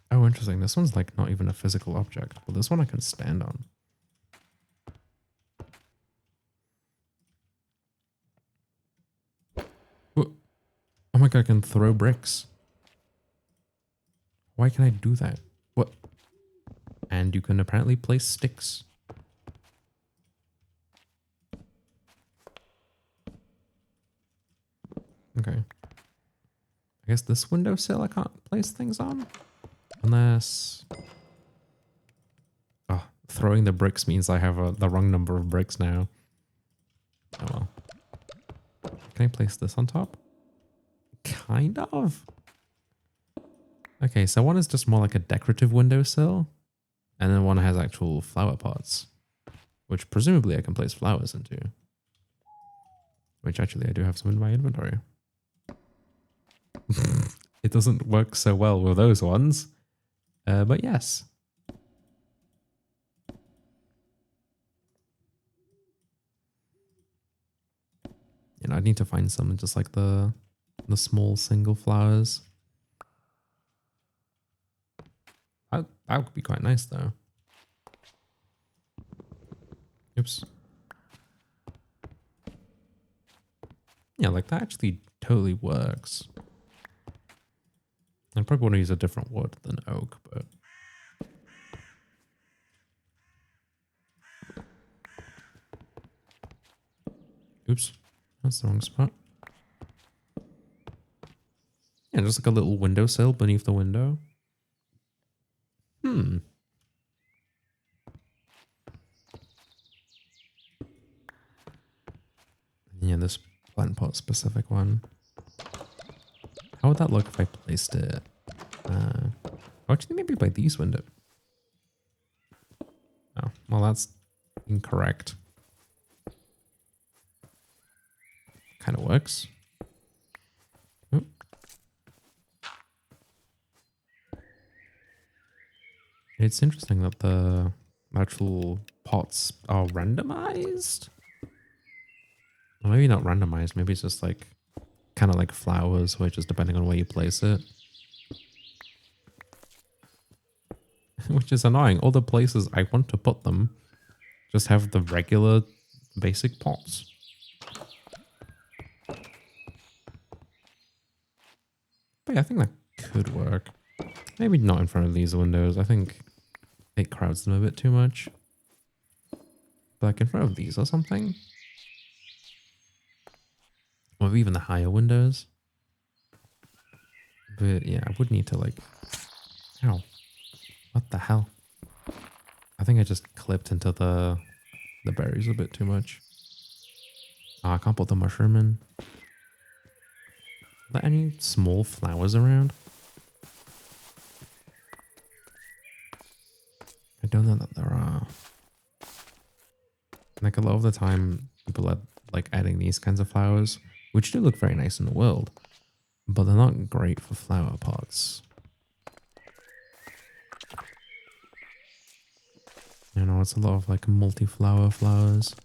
Oh, interesting. This one's like not even a physical object. Well, this one I can stand on. Whoa. Oh my god, I can throw bricks. Why can I do that? What? And you can apparently place sticks. Okay. I guess this windowsill I can't place things on? Unless... Oh, throwing the bricks means I have the wrong number of bricks now. Oh well. Can I place this on top? Kind of. Okay, so one is just more like a decorative windowsill. And then one has actual flower pots. Which presumably I can place flowers into. Which actually I do have some in my inventory. It doesn't work so well with those ones. But yes. You know, I need to find some just like the small single flowers. That would be quite nice though. Oops. Yeah, like that actually totally works. I probably want to use a different wood than oak, but... Oops. That's the wrong spot. Yeah, just like a little windowsill beneath the window. Yeah, this plant pot specific one. How would that look if I placed it? Actually, maybe by these windows. Oh, well, that's incorrect. Kind of works. Oh. It's interesting that the actual pots are randomized. Or maybe not randomized. Maybe it's just like kind of like flowers, which is depending on where you place it. Which is annoying. All the places I want to put them just have the regular basic pots. But yeah, I think that could work. Maybe not in front of these windows. I think it crowds them a bit too much. But like in front of these or something. Or even the higher windows. But yeah, I would need to like... Ow. What the hell? I think I just clipped into the berries a bit too much. Oh, I can't put the mushroom in. Are there any small flowers around? I don't know that there are. Like a lot of the time, people are like adding these kinds of flowers, which do look very nice in the world, but they're not great for flower pots. You know, it's a lot of like multi-flower flowers.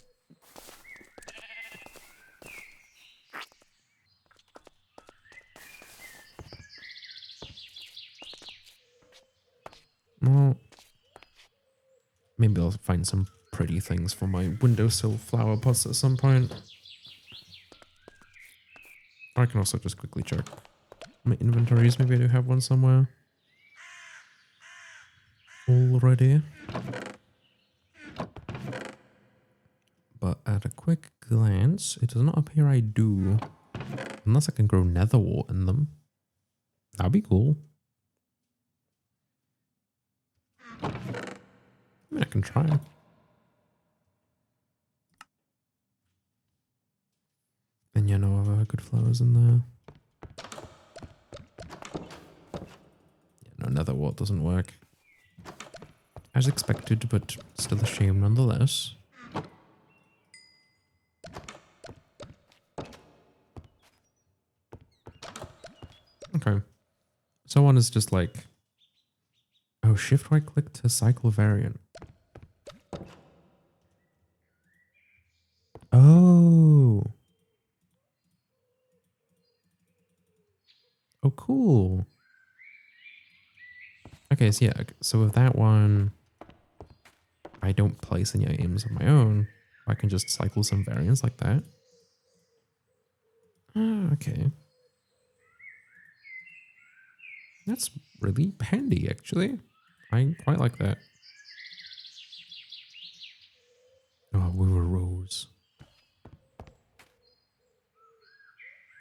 Well, maybe I'll find some pretty things for my windowsill flower pots at some point. I can also just quickly check my inventories. Maybe I do have one somewhere already. But at a quick glance, it does not appear I do. Unless I can grow nether wart in them. That'd be cool. I mean, I can try. And you know, I've good flowers in there. Yeah, no, nether wart doesn't work. As expected, but still a shame nonetheless. Okay. So one is just like, oh, shift right click to cycle variant. Oh. Oh, cool. Okay, so yeah, so with that one, I don't place any items of my own. I can just cycle some variants like that. Ah, okay. That's really handy, actually. I quite like that. Oh, we were rose.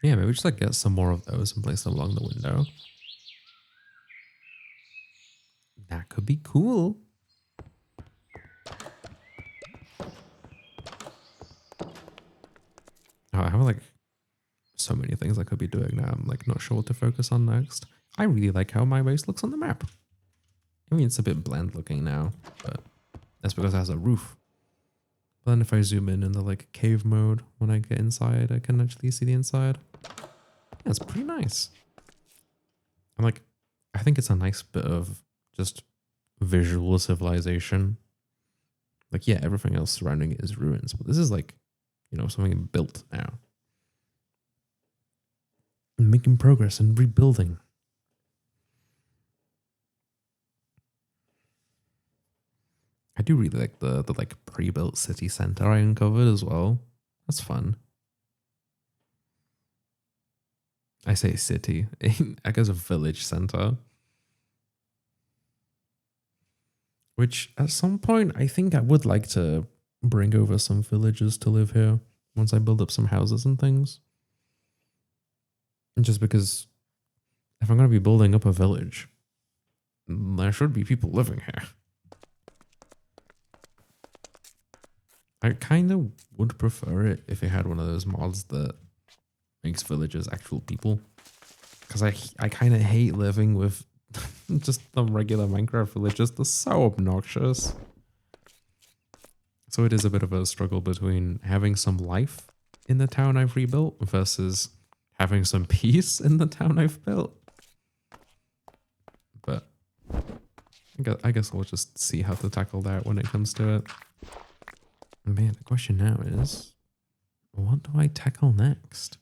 Yeah, maybe just like get some more of those and place them along the window. That could be cool. Oh, I have like so many things I could be doing now. I'm like not sure what to focus on next. I really like how my base looks on the map. I mean, it's a bit bland looking now, but that's because it has a roof. But then if I zoom in the like cave mode, when I get inside, I can actually see the inside. Yeah, it's pretty nice. I'm like, I think it's a nice bit of just visual civilization. Like, yeah, everything else surrounding it is ruins, but this is like, you know, something built now. And making progress and rebuilding. I do really like the like pre-built city center I uncovered as well. That's fun. I say city, I guess a village center. Which at some point I think I would like to bring over some villagers to live here once I build up some houses and things. And just because if I'm going to be building up a village, there should be people living here. I kind of would prefer it if it had one of those mods that makes villagers actual people. Because I kind of hate living with just the regular Minecraft villagers. They're so obnoxious. So it is a bit of a struggle between having some life in the town I've rebuilt versus having some peace in the town I've built. But I guess we'll just see how to tackle that when it comes to it. Man, the question now is, what do I tackle next?